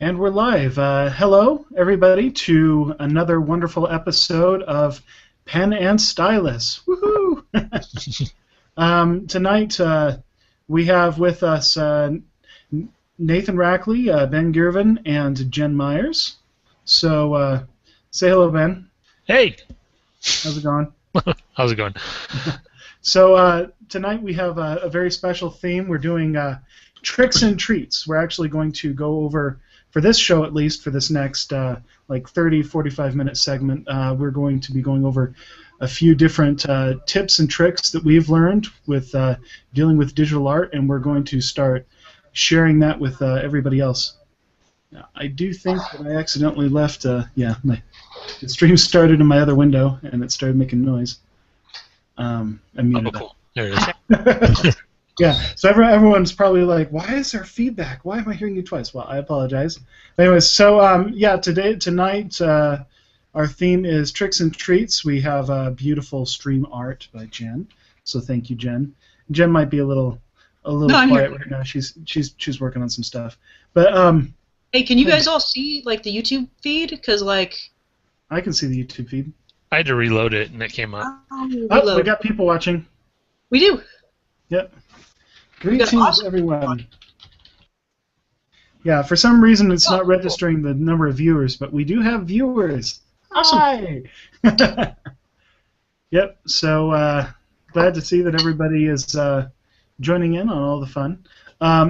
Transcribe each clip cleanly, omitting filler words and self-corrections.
And we're live. Hello, everybody, to another wonderful episode of Pen and Stylus. Woohoo! Tonight, we have with us Nathan Rackley, Ben Girven, and Jenn Myers. So, say hello, Ben. Hey! How's it going? How's it going? So, tonight we have a very special theme. We're doing tricks and treats. We're actually going to go over, for this show at least, for this next like 30, 45-minute segment, we're going to be going over a few different tips and tricks that we've learned with dealing with digital art, and we're going to start sharing that with everybody else. Now, I do think that I accidentally left, the stream started in my other window, and it started making noise. I muted cool. There it is. Yeah, so everyone's probably like, why is there feedback? Why am I hearing you twice? Well, I apologize. Anyways, so tonight, our theme is tricks and treats. We have beautiful stream art by Jenn, so thank you, Jenn. Jenn might be a little quiet right now. She's working on some stuff, but hey, can you guys all see like the YouTube feed? Because like, I can see the YouTube feed. I had to reload it and it came up. Oh, we got people watching. We do. Yep. Greetings, everyone. Yeah, for some reason it's not registering the number of viewers, but we do have viewers. Awesome. Hi. Yep. So glad to see that everybody is joining in on all the fun.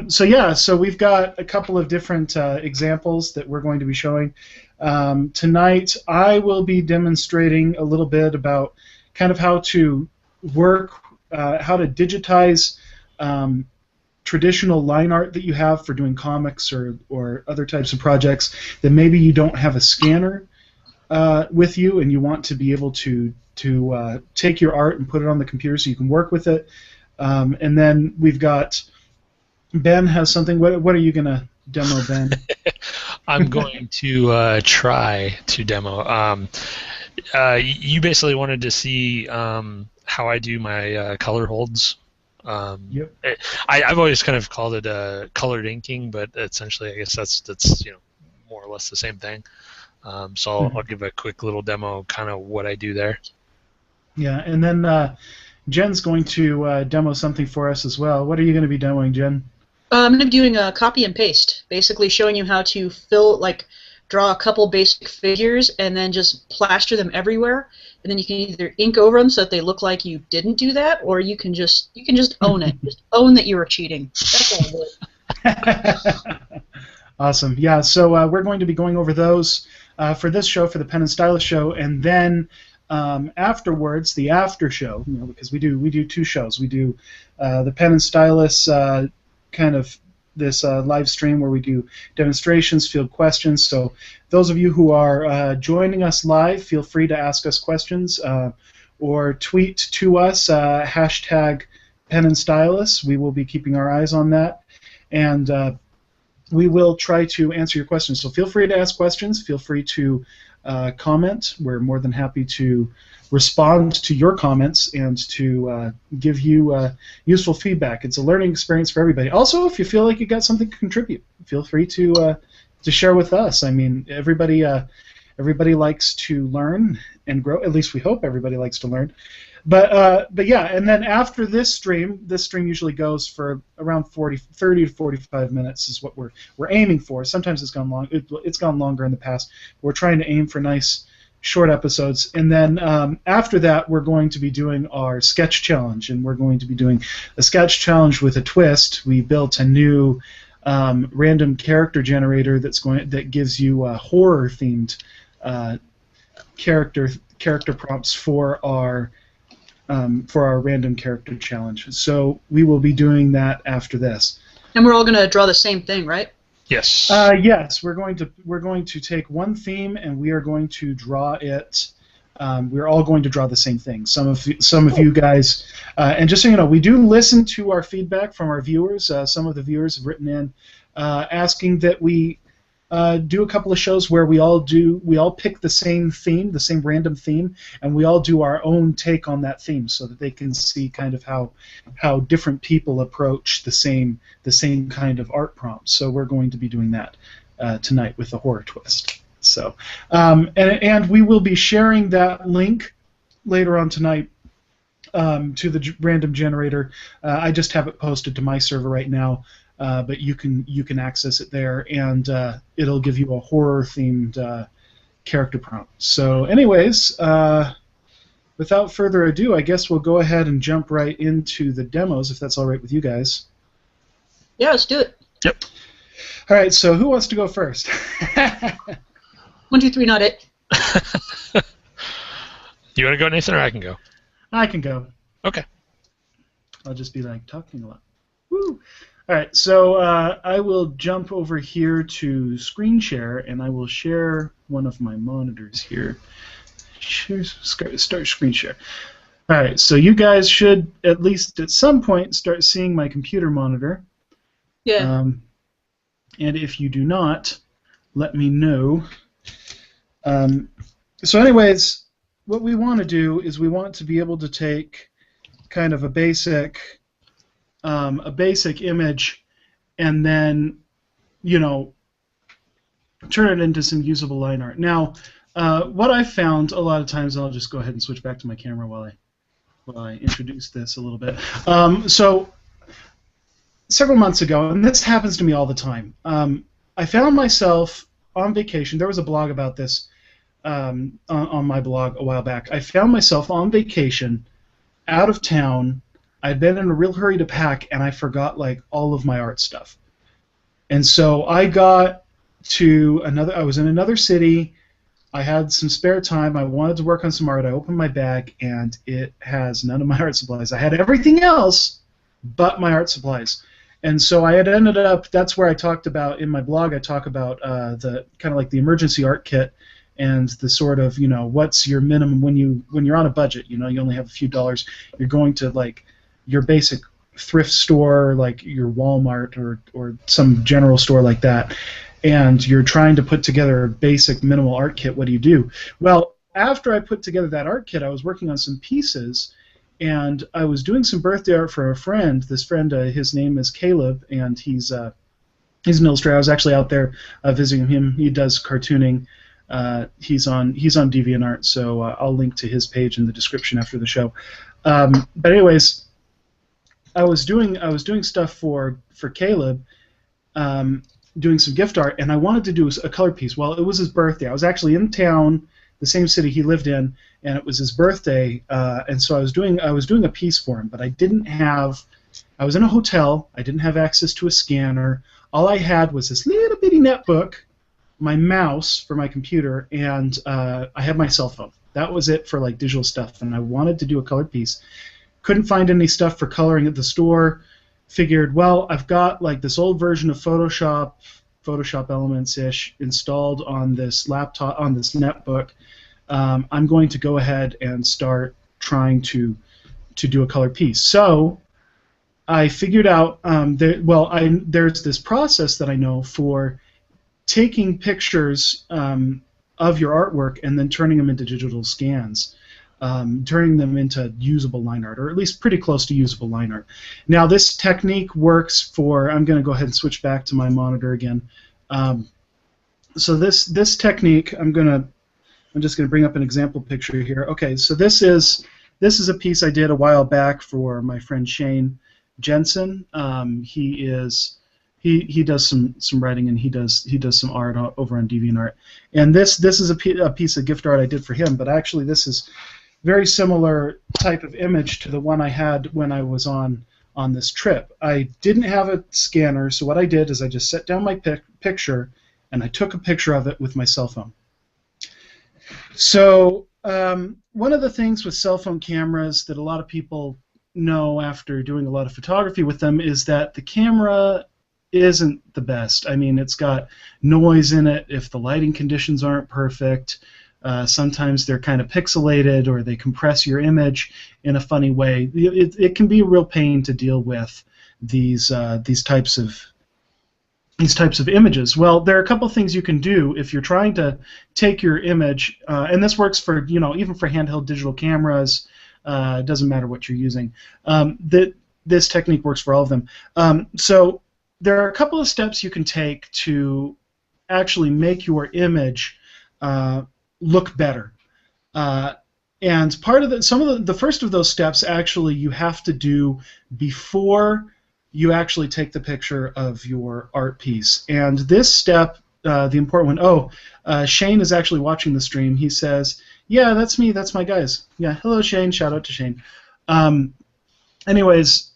So we've got a couple of different examples that we're going to be showing. Tonight I will be demonstrating a little bit about kind of how to work, how to digitize traditional line art that you have for doing comics or other types of projects that maybe you don't have a scanner with you and you want to be able to take your art and put it on the computer so you can work with it. And then we've got Ben has something. What are you going to demo, Ben? I'm going to try to demo. You basically wanted to see how I do my color holds. Yep. I've always kind of called it colored inking, but essentially I guess that's more or less the same thing. So I'll give a quick little demo, kind of what I do there. Yeah, and then Jen's going to demo something for us as well. What are you going to be demoing, Jenn? I'm going to be doing a copy and paste, basically showing you how to draw a couple basic figures and then just plaster them everywhere, and then you can either ink over them so that they look like you didn't do that, or you can just own it. Just own that you were cheating. That's all I'm doing. Awesome. Yeah. So we're going to be going over those for this show, for the Pen and Stylus show, and then afterwards, the after show. Because we do two shows. We do the Pen and Stylus kind of this live stream where we do demonstrations, field questions. So those of you who are joining us live, feel free to ask us questions or tweet to us, hashtag Pen and Stylus. We will be keeping our eyes on that, and we will try to answer your questions. So feel free to ask questions. Feel free to comment. We're more than happy to respond to your comments and to give you useful feedback. It's a learning experience for everybody. Also, if you feel like you got something to contribute, feel free to share with us. I mean, everybody likes to learn and grow. At least we hope everybody likes to learn. But yeah, and then after this stream usually goes for around 30 to 45 minutes is what we're aiming for. Sometimes it's gone long. It's gone longer in the past. We're trying to aim for nice short episodes, and then after that we're going to be doing our sketch challenge, and we're going to be doing a sketch challenge with a twist. We built a new random character generator that gives you horror themed character prompts for our random character challenge. So we will be doing that after this. And we're all going to draw the same thing, right? Yes. Yes, we're going to take one theme and we are going to draw it. We're all going to draw the same thing. Some of you guys, and just so you know, we do listen to our feedback from our viewers. Some of the viewers have written in asking that we do a couple of shows where we all pick the same theme, the same random theme, and we all do our own take on that theme, so that they can see kind of how different people approach the same kind of art prompts. So we're going to be doing that. tonight with the horror twist. So, and we will be sharing that link later on tonight to the random generator. I just have it posted to my server right now, but you can access it there, and it'll give you a horror-themed character prompt. So, anyways, without further ado, I guess we'll go ahead and jump right into the demos, if that's all right with you guys. Yeah, let's do it. Yep. All right. So, who wants to go first? 1, 2, 3, not it. You want to go, Nathan, or I can go? I can go. Okay. I'll just be like talking a lot. Woo! All right, so I will jump over here to screen share, and I will share one of my monitors here. Start screen share. All right, so you guys should at least at some point start seeing my computer monitor. Yeah. And if you do not, let me know. So anyways, what we want to do is we want to be able to take kind of a basic image and then, turn it into some usable line art. Now, what I've found a lot of times, I'll just go ahead and switch back to my camera while I introduce this a little bit. So several months ago, and this happens to me all the time, I found myself on vacation. There was a blog about this on my blog a while back. I found myself on vacation, out of town. I'd been in a real hurry to pack, and I forgot like all of my art stuff. And so I got to I was in another city. I had some spare time. I wanted to work on some art. I opened my bag, and it has none of my art supplies. I had everything else but my art supplies. And so I had ended up, that's where I talked about, in my blog, I talk about the kind of like the emergency art kit and the sort of, what's your minimum when you're on a budget, you only have a few dollars, you're going to like your basic thrift store, like your Walmart or some general store like that, and you're trying to put together a basic minimal art kit. What do you do? Well, after I put together that art kit, I was working on some pieces, and I was doing some birthday art for a friend. This friend, his name is Caleb, and he's an illustrator. I was actually out there visiting him. He does cartooning. He's on DeviantArt, so I'll link to his page in the description after the show. But anyways, I was doing stuff for Caleb, doing some gift art, and I wanted to do a color piece. Well, it was his birthday. I was actually in town, the same city he lived in, and it was his birthday, and so I was doing a piece for him, but I was in a hotel. I didn't have access to a scanner. All I had was this little bitty netbook, my mouse for my computer, and I had my cell phone. That was it for like digital stuff, and I wanted to do a colored piece. Couldn't find any stuff for coloring at the store. Figured, well, I've got like this old version of Photoshop Elements-ish installed on this laptop, on this netbook. I'm going to go ahead and start trying to do a color piece. So I figured out there's this process that I know for taking pictures of your artwork and then turning them into digital scans, turning them into usable line art, or at least pretty close to usable line art. Now this technique works for, I'm going to go ahead and switch back to my monitor again. So this technique, I'm just going to bring up an example picture here. Okay, so this is a piece I did a while back for my friend Shane Jensen. He does some writing, and he does some art over on DeviantArt. And this is a piece of gift art I did for him, but actually this is very similar type of image to the one I had when I was on this trip. I didn't have a scanner, so what I did is I just set down my picture and I took a picture of it with my cell phone. So one of the things with cell phone cameras that a lot of people know after doing a lot of photography with them is that the camera isn't the best. I mean, it's got noise in it if the lighting conditions aren't perfect. Sometimes they're kind of pixelated, or they compress your image in a funny way. It can be a real pain to deal with these types of images. Well, there are a couple things you can do if you're trying to take your image, and this works for even for handheld digital cameras. It doesn't matter what you're using. This technique works for all of them. So there are a couple of steps you can take to actually make your image look better. And part of the first of those steps actually you have to do before you actually take the picture of your art piece. And this step, the important one, Shane is actually watching the stream. He says, yeah, that's me, that's my guys. Yeah, hello Shane, shout out to Shane. Anyways,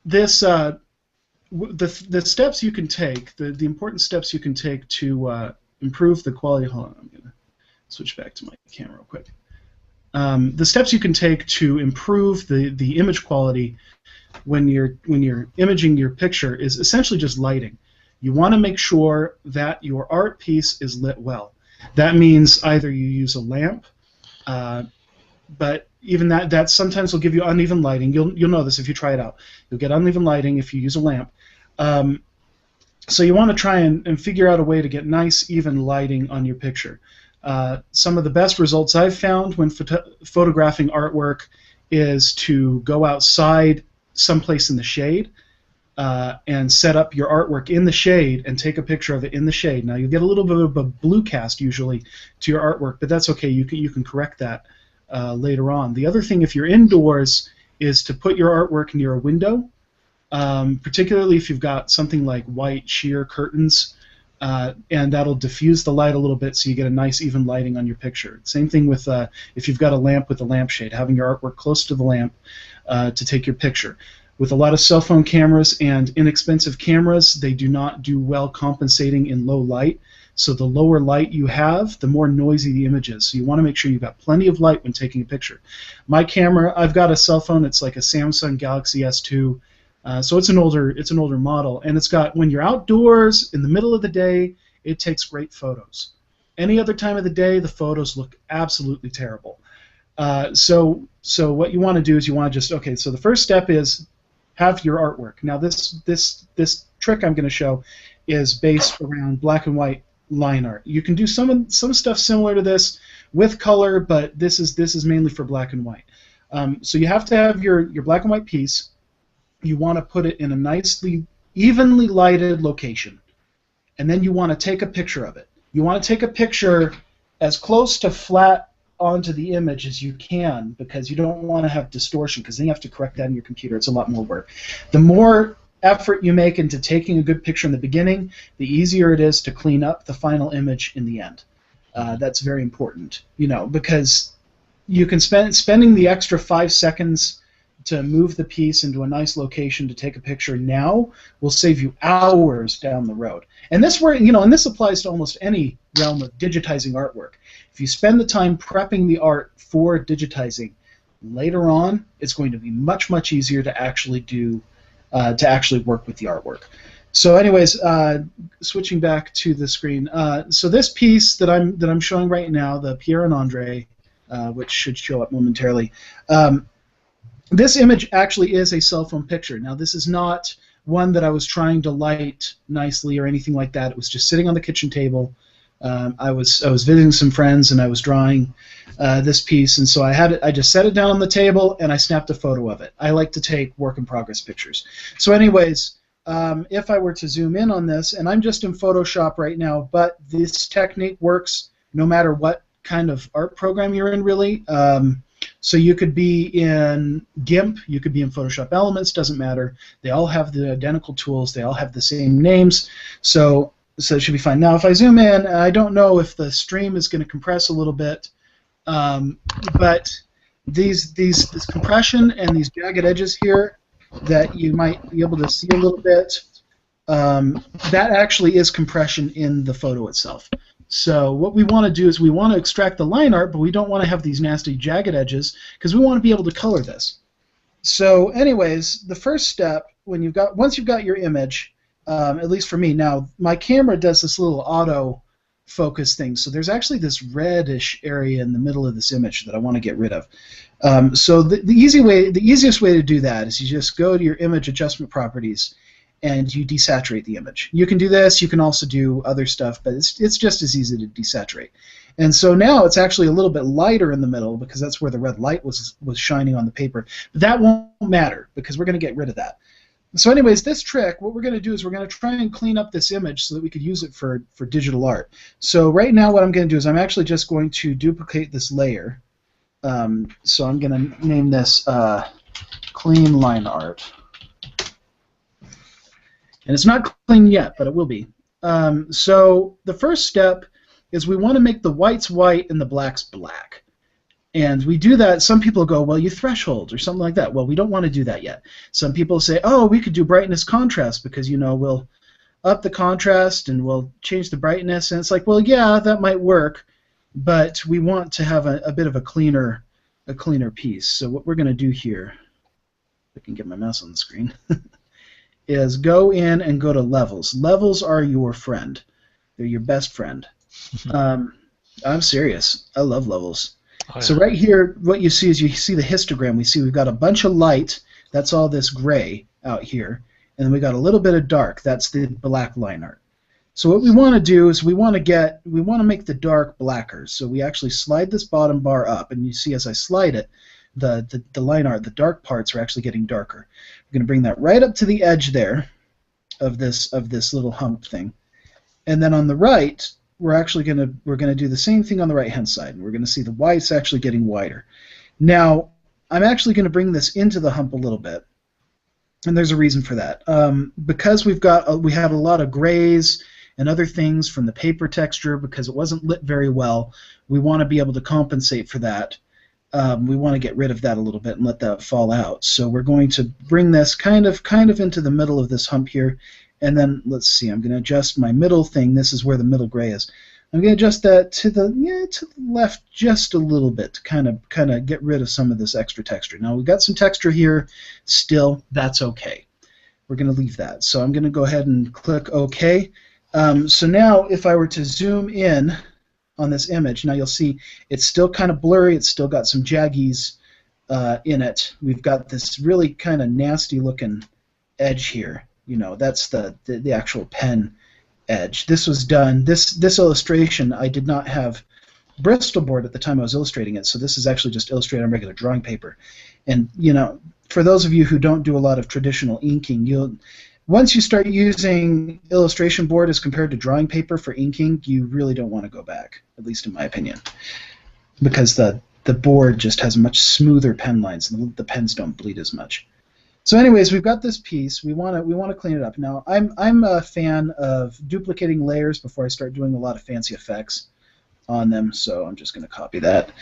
this the steps you can take, the important steps you can take to improve the quality. Hold on, I'm going to switch back to my camera real quick. The steps you can take to improve the image quality when you're imaging your picture is essentially just lighting. You want to make sure that your art piece is lit well. That means either you use a lamp, but even that sometimes will give you uneven lighting. You'll know this if you try it out. You'll get uneven lighting if you use a lamp. So you want to try and figure out a way to get nice, even lighting on your picture. Some of the best results I've found when photographing artwork is to go outside someplace in the shade and set up your artwork in the shade and take a picture of it in the shade. Now you'll get a little bit of a blue cast usually to your artwork, but that's okay. You can correct that later on. The other thing, if you're indoors, is to put your artwork near a window, particularly if you've got something like white sheer curtains. And that'll diffuse the light a little bit so you get a nice even lighting on your picture. Same thing with if you've got a lamp with a lampshade, having your artwork close to the lamp to take your picture. With a lot of cell phone cameras and inexpensive cameras, they do not do well compensating in low light. So the lower light you have, the more noisy the image is. So you want to make sure you've got plenty of light when taking a picture. My camera, I've got a cell phone. It's like a Samsung Galaxy S2. So it's an older model, and it's got, when you're outdoors in the middle of the day, it takes great photos. Any other time of the day, the photos look absolutely terrible. So what you want to do is you want to just, okay, so the first step is have your artwork. Now this trick I'm going to show is based around black and white line art. You can do some stuff similar to this with color, but this is mainly for black and white. So you have to have your black and white piece. You want to put it in a nicely, evenly lighted location, and then you want to take a picture of it. You want to take a picture as close to flat onto the image as you can, because you don't want to have distortion, because then you have to correct that in your computer. It's a lot more work. The more effort you make into taking a good picture in the beginning, the easier it is to clean up the final image in the end. That's very important, because you can spending the extra 5 seconds to move the piece into a nice location to take a picture now will save you hours down the road. And this applies to almost any realm of digitizing artwork. If you spend the time prepping the art for digitizing, later on it's going to be much, much easier to actually work with the artwork. So anyways, switching back to the screen. So this piece that I'm showing right now, the Pierre and Andre, which should show up momentarily, this image actually is a cell phone picture. Now, this is not one that I was trying to light nicely or anything like that. It was just sitting on the kitchen table. I was visiting some friends and I was drawing this piece, and so I just set it down on the table and I snapped a photo of it. I like to take work in progress pictures. So, anyways, if I were to zoom in on this, and I'm just in Photoshop right now, but this technique works no matter what kind of art program you're in, really. So you could be in GIMP, you could be in Photoshop Elements, doesn't matter. They all have the identical tools, they all have the same names, so it should be fine. Now if I zoom in, I don't know if the stream is going to compress a little bit, but this compression and these jagged edges here that you might be able to see a little bit, that actually is compression in the photo itself. So what we want to do is we want to extract the line art, but we don't want to have these nasty jagged edges because we want to be able to color this. So anyways, the first step, once you've got your image, at least for me, now my camera does this little auto focus thing, so there's actually this reddish area in the middle of this image that I want to get rid of. So the easiest way to do that is you just go to your image adjustment properties and you desaturate the image. You can do this, you can also do other stuff, but it's just as easy to desaturate. And so now it's actually a little bit lighter in the middle because that's where the red light was shining on the paper. But that won't matter because we're going to get rid of that. So anyways, this trick, what we're going to do is we're going to try and clean up this image so that we could use it for digital art. So right now what I'm going to do is I'm actually just going to duplicate this layer. So I'm going to name this clean line art. And it's not clean yet, but it will be. So the first step is we want to make the whites white and the blacks black. And we do that, some people go, well, you threshold or something like that. Well, we don't want to do that yet. Some people say, oh, we could do brightness contrast because, you know, we'll up the contrast and we'll change the brightness. And it's like, well, yeah, that might work, but we want to have a bit of a cleaner piece. So what we're going to do here, if I can get my mouse on the screen, is go in and go to levels. Levels are your friend. They're your best friend. I'm serious. I love levels. Oh, yeah. So right here, what you see is you see the histogram. We see we've got a bunch of light. That's all this gray out here. And then we got a little bit of dark. That's the black line art. So what we want to do is we want to make the dark blacker. So we actually slide this bottom bar up, and you see as I slide it, the line art, the dark parts are actually getting darker. We're going to bring that right up to the edge there of this little hump thing. And then on the right, we're going to do the same thing on the right hand side, and we're going to see the whites actually getting wider. Now, I'm actually going to bring this into the hump a little bit, and there's a reason for that. Because we had a lot of grays and other things from the paper texture, because it wasn't lit very well, we want to be able to compensate for that. We want to get rid of that a little bit and let that fall out. So we're going to bring this kind of into the middle of this hump here. And then, let's see, I'm going to adjust my middle thing. This is where the middle gray is. I'm going to adjust that to the left just a little bit to kind of get rid of some of this extra texture. Now, we've got some texture here still. That's okay. We're going to leave that. So I'm going to go ahead and click OK. So now, if I were to zoom in on this image, now you'll see it's still kind of blurry. It's still got some jaggies in it. We've got this really kind of nasty-looking edge here. You know, that's the actual pen edge. This was done, this illustration, I did not have Bristol board at the time I was illustrating it, so this is actually just illustrated on regular drawing paper. And, you know, for those of you who don't do a lot of traditional inking, once you start using illustration board as compared to drawing paper for inking, you really don't want to go back, at least in my opinion, because the board just has much smoother pen lines, and the pens don't bleed as much. So anyways, we've got this piece. We want to clean it up. Now, I'm a fan of duplicating layers before I start doing a lot of fancy effects on them, so I'm just going to copy that.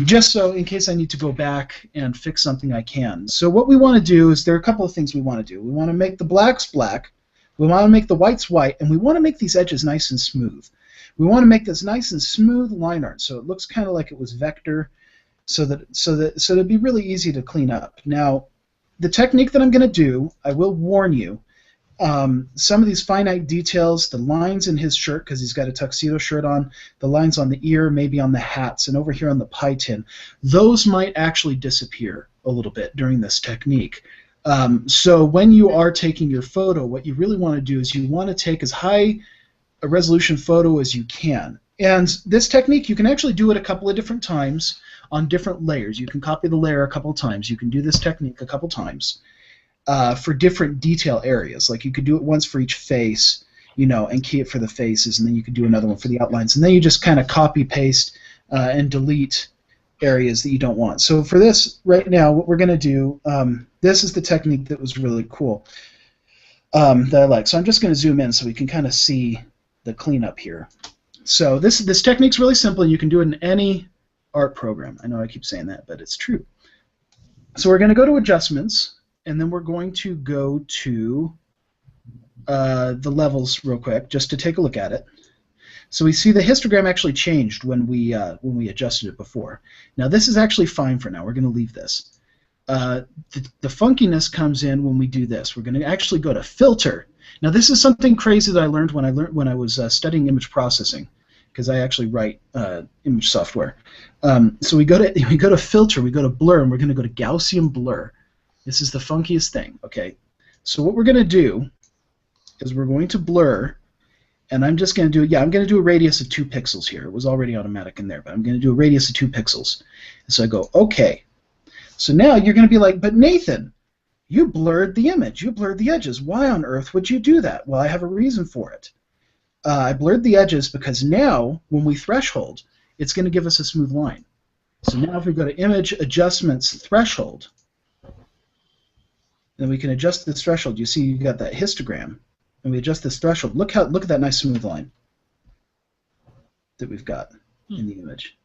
Just so in case I need to go back and fix something, I can. So what we want to do is there are a couple of things we want to do. We want to make the blacks black, we want to make the whites white, and we want to make these edges nice and smooth. We want to make this nice and smooth line art so it looks kind of like it was vector, so that it'd be really easy to clean up. Now, the technique that I'm going to do, I will warn you, some of these finite details, the lines in his shirt, because he's got a tuxedo shirt on, the lines on the ear, maybe on the hats, and over here on the pie tin, those might actually disappear a little bit during this technique. So when you are taking your photo, what you really want to do is you want to take as high a resolution photo as you can. And this technique, you can actually do it a couple of different times on different layers. You can copy the layer a couple times. You can do this technique a couple times for different detail areas. Like you could do it once for each face, you know, and key it for the faces, and then you could do another one for the outlines. And then you just kind of copy, paste, and delete areas that you don't want. So for this right now, what we're going to do, this is the technique that was really cool that I like. So I'm just going to zoom in so we can kind of see the cleanup here. So this technique's really simple, and you can do it in any art program. I know I keep saying that, but it's true. So we're going to go to Adjustments, and then we're going to go to the levels real quick, just to take a look at it. So we see the histogram actually changed when we adjusted it before. Now this is actually fine for now. We're going to leave this. The funkiness comes in when we do this. We're going to actually go to Filter. Now this is something crazy that I learned when I was studying image processing, because I actually write image software. So we go to Filter, we go to Blur, and we're going to go to Gaussian Blur. This is the funkiest thing. Okay. So what we're going to do is we're going to blur, and I'm just going to do I'm going to do a radius of 2 pixels here. It was already automatic in there, but I'm going to do a radius of 2 pixels. And so I go OK. So now you're going to be like, but Nathan, You blurred the image. You blurred the edges. Why on earth would you do that? Well, I have a reason for it. I blurred the edges because now, when we threshold, it's going to give us a smooth line. So now if we go to Image Adjustments Threshold, then we can adjust this threshold. You see you got that histogram, and we adjust this threshold. Look at that nice smooth line that we've got in the image.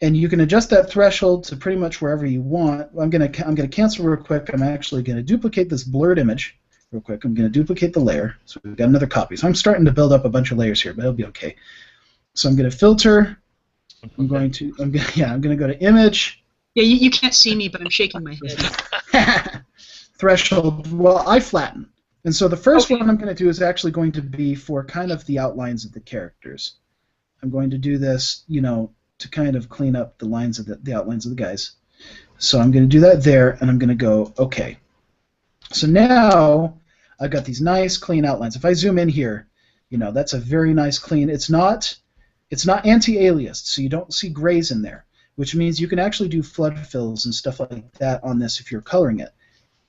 And you can adjust that threshold to pretty much wherever you want. I'm gonna cancel real quick. I'm actually gonna duplicate this blurred image real quick. I'm gonna duplicate the layer. So we've got another copy. So I'm starting to build up a bunch of layers here, but it'll be okay. So I'm gonna filter. I'm gonna go to Image. Yeah, you can't see me, but I'm shaking my head. Threshold. Well, I flatten. And so the first one I'm going to do is actually going to be for kind of the outlines of the characters. I'm going to do this, to kind of clean up the lines of the outlines of the guys. So I'm going to do that there, and I'm going to go OK. So now I've got these nice clean outlines. If I zoom in here, that's a very nice clean. It's not anti-aliased, so you don't see grays in there, which means you can actually do flood fills and stuff like that on this if you're coloring it.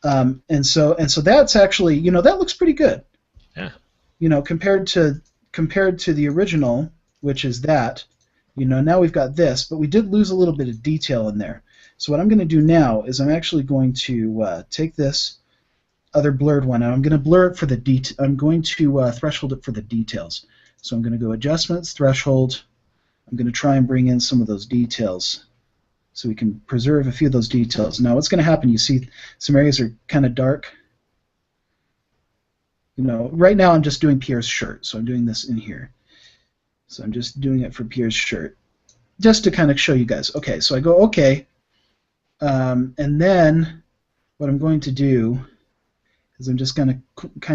And so that's actually, that looks pretty good. Yeah. Compared to the original, which is that, now we've got this, but we did lose a little bit of detail in there. So what I'm going to do now is I'm actually going to take this other blurred one, and I'm going to blur it for the I'm going to threshold it for the details. So I'm going to go Adjustments, Threshold. I'm going to try and bring in some of those details, so we can preserve a few of those details. Now what's going to happen, you see some areas are kind of dark. Right now I'm just doing Pierre's shirt, so I'm doing this in here. So I'm just doing it for Pierre's shirt, just to kind of show you guys. Okay, so I go OK, and then what I'm going to do is I'm just kind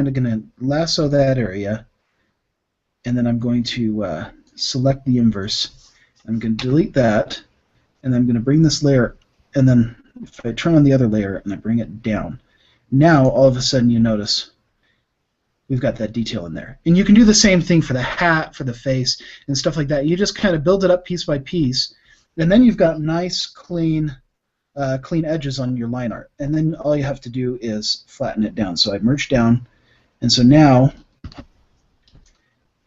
of lasso that area, and then I'm going to select the inverse. I'm going to delete that, and I'm going to bring this layer, and then if I turn on the other layer and I bring it down, now all of a sudden you notice we've got that detail in there. And you can do the same thing for the hat, for the face, and stuff like that. You just kind of build it up piece by piece, and then you've got nice, clean edges on your line art. And then all you have to do is flatten it down. So I merge down, and so now,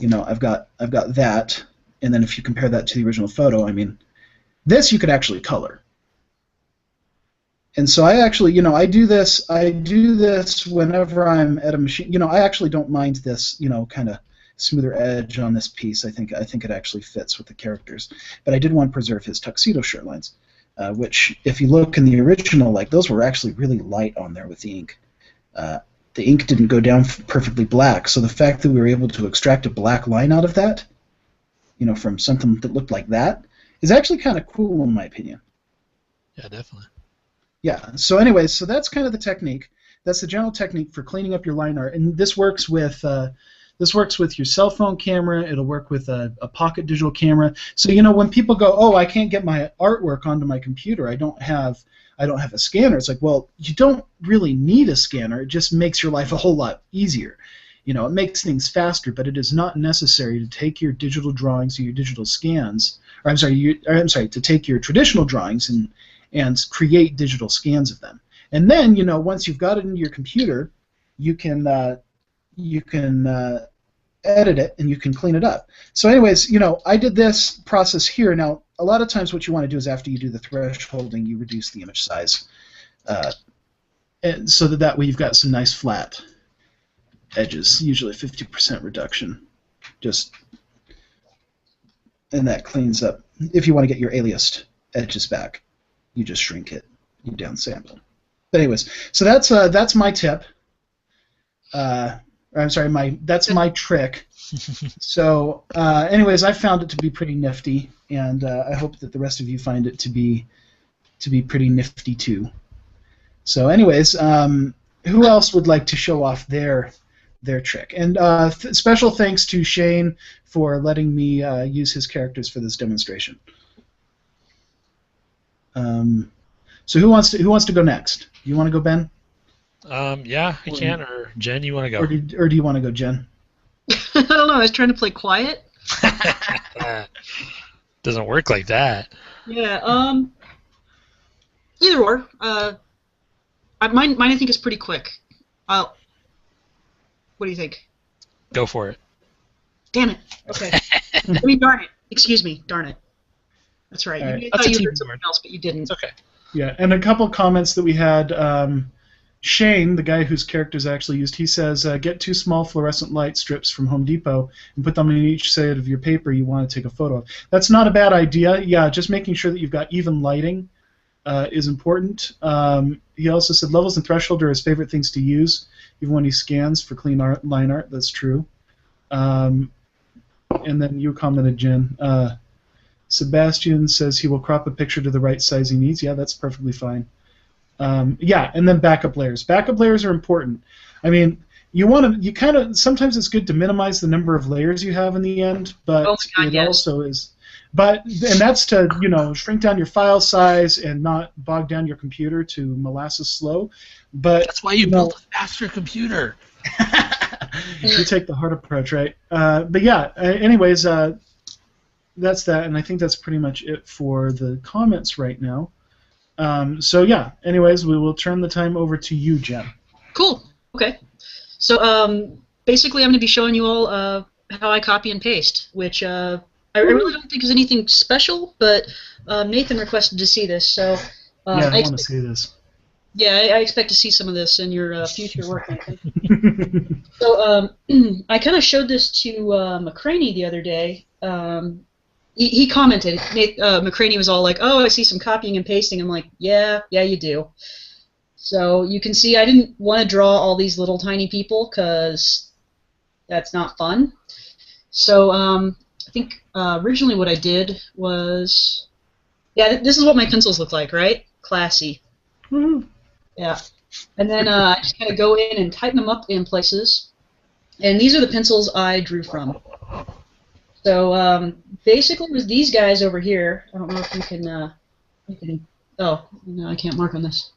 I've got that. And then if you compare that to the original photo, I mean, this you could actually color. And so I actually, I do this whenever I'm at a machine. I actually don't mind this, kind of smoother edge on this piece. I think it actually fits with the characters. But I did want to preserve his tuxedo shirt lines, which, if you look in the original, those were actually really light on there with the ink. The ink didn't go down perfectly black, so the fact that we were able to extract a black line out of that, from something that looked like that, is actually kind of cool in my opinion. Yeah, definitely. Yeah, so anyways, so that's kind of the technique. That's the general technique for cleaning up your line art, and this works with your cell phone camera. It'll work with a pocket digital camera. So when people go, oh, I can't get my artwork onto my computer, I don't have a scanner. It's like, well, you don't really need a scanner. It just makes your life a whole lot easier. It makes things faster, but it is not necessary to take your digital drawings or your digital scans, to take your traditional drawings and create digital scans of them. And then, once you've got it into your computer, you can edit it and you can clean it up. So anyways, I did this process here. Now, a lot of times what you want to do is after you do the thresholding, you reduce the image size, and so that way you've got some nice flat edges, usually 50% reduction, and that cleans up. If you want to get your aliased edges back, you just shrink it, you downsample. But anyways, so that's my tip. That's my trick. So anyways, I found it to be pretty nifty, and I hope that the rest of you find it to be pretty nifty too. So anyways, who else would like to show off their trick? And special thanks to Shane for letting me use his characters for this demonstration. So who wants to go next? You want to go, Ben? Yeah, I can. Or Jen, you want to go? Or do you want to go, Jen? I don't know. I was trying to play quiet. Doesn't work like that. Yeah. Either or. Mine I think is pretty quick. What do you think? Go for it. Damn it. Okay. I mean, darn it. Excuse me. Darn it. That's right. All right. You That's thought a you team heard something else, but you didn't. It's okay. Yeah, and a couple comments that we had. Shane, the guy whose character is actually used, he says, get 2 small fluorescent light strips from Home Depot and put them on each side of your paper you want to take a photo of. That's not a bad idea. Yeah, just making sure that you've got even lighting is important. He also said levels and threshold are his favorite things to use, even when he scans for clean line art. That's true. And then you commented, Jen. Sebastian says he will crop a picture to the right size he needs. Yeah, that's perfectly fine. Yeah, and then backup layers. Backup layers are important. I mean, you kind of sometimes it's good to minimize the number of layers you have in the end, but Oh my God, yes. also is. And that's to shrink down your file size and not bog down your computer to molasses slow. But that's why you built a faster computer. You take the hard approach, right? But yeah. Anyways, that's that, and I think that's pretty much it for the comments right now. So yeah, anyways, we will turn the time over to you, Jen. Cool. Okay. So basically, I'm going to be showing you all how I copy and paste, which I really don't think is anything special, but Nathan requested to see this, so yeah, I want to see this. Yeah, I expect to see some of this in your future work, Nathan. So I kind of showed this to McCraney the other day. He commented. McCraney was all like, "Oh, I see some copying and pasting." I'm like, "Yeah, you do." So you can see I didn't want to draw all these little tiny people because that's not fun. So I think originally what I did was, yeah, this is what my pencils look like, right? Classy. Mm-hmm. Yeah. And then I just kind of go in and tighten them up in places. And these are the pencils I drew from. So basically it was these guys over here. I don't know if you can oh, no, I can't mark on this.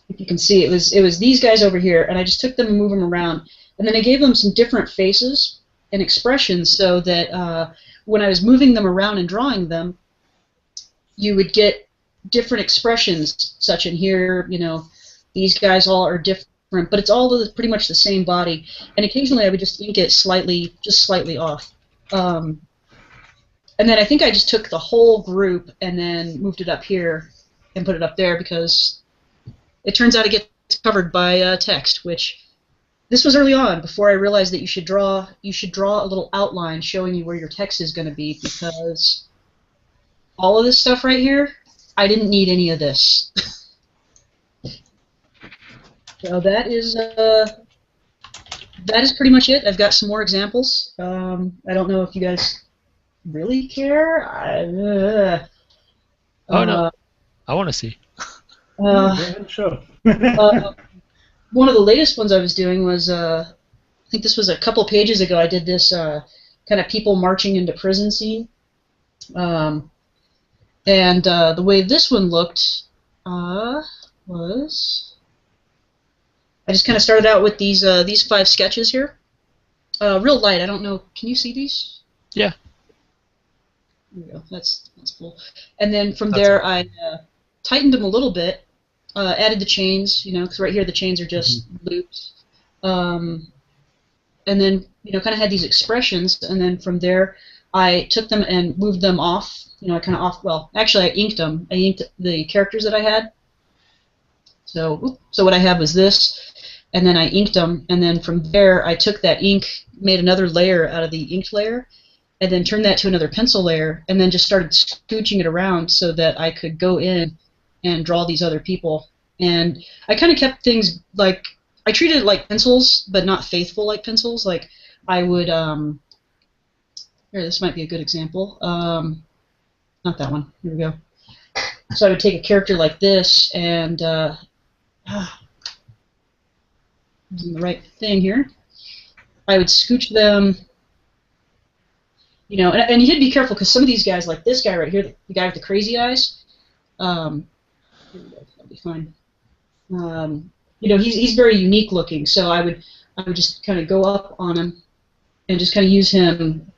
If you can see, it was these guys over here, and I just took them and moved them around. And then I gave them some different faces and expressions so that when I was moving them around and drawing them, you would get different expressions, such in here, these guys all are different, but it's all pretty much the same body. And occasionally I would just ink it just slightly off. And then I think I just took the whole group and then moved it up here and put it up there because it turns out it gets covered by text, which this was early on before I realized that you should draw a little outline showing you where your text is going to be, because all of this stuff right here, I didn't need any of this. So that is pretty much it. I've got some more examples. I don't know if you guys really care. Oh no, I want to see. Go ahead and show. One of the latest ones I was doing was, I think this was a couple pages ago, I did this kind of people marching into prison scene. And the way this one looked was, I just kind of started out with these 5 sketches here. Real light, I don't know, can you see these? Yeah. There we go, that's cool. And then from there I tightened them a little bit, added the chains, because right here the chains are just loops. And then, kind of had these expressions, and then from there I took them and moved them off, actually I inked them. I inked the characters that I had. So what I had was this, and then I inked them, and then from there I took that ink, made another layer out of the inked layer, and then turned that to another pencil layer, and then just started scooching it around so that I could go in and draw these other people. And I kind of kept things like, I treated it like pencils, but not faithful like pencils. Like I would, here, this might be a good example. Not that one. Here we go. So I would take a character like this and, using the right thing here, I would scooch them, and you had to be careful because some of these guys, like this guy right here, the guy with the crazy eyes, here we go, that'll be fine. He's very unique looking, so I would just kind of go up on him and just kind of use him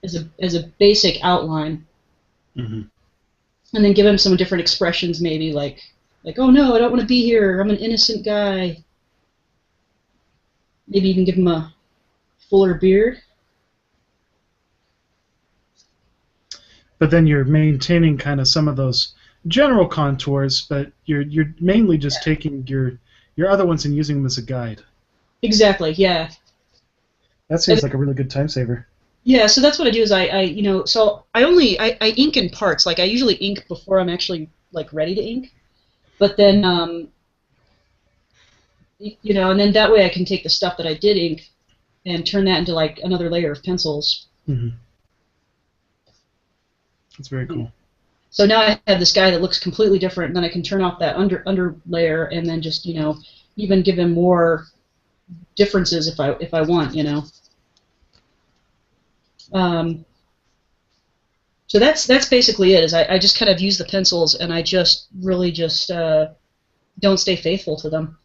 as a basic outline, and then give him some different expressions, maybe like Like, oh no, I don't want to be here. I'm an innocent guy. Maybe even give him a fuller beard. But then you're maintaining kind of some of those general contours, but you're mainly just taking your other ones and using them as a guide. Exactly, yeah. That seems like a really good time saver. Yeah, so that's what I do is so I ink in parts. Like I usually ink before I'm actually like ready to ink. But then and then that way I can take the stuff that I did ink and turn that into like another layer of pencils. Mm-hmm. That's very cool. So now I have this guy that looks completely different, and then I can turn off that under layer and then just even give him more differences if I want, So that's basically it. Is I just kind of use the pencils and I just really just don't stay faithful to them.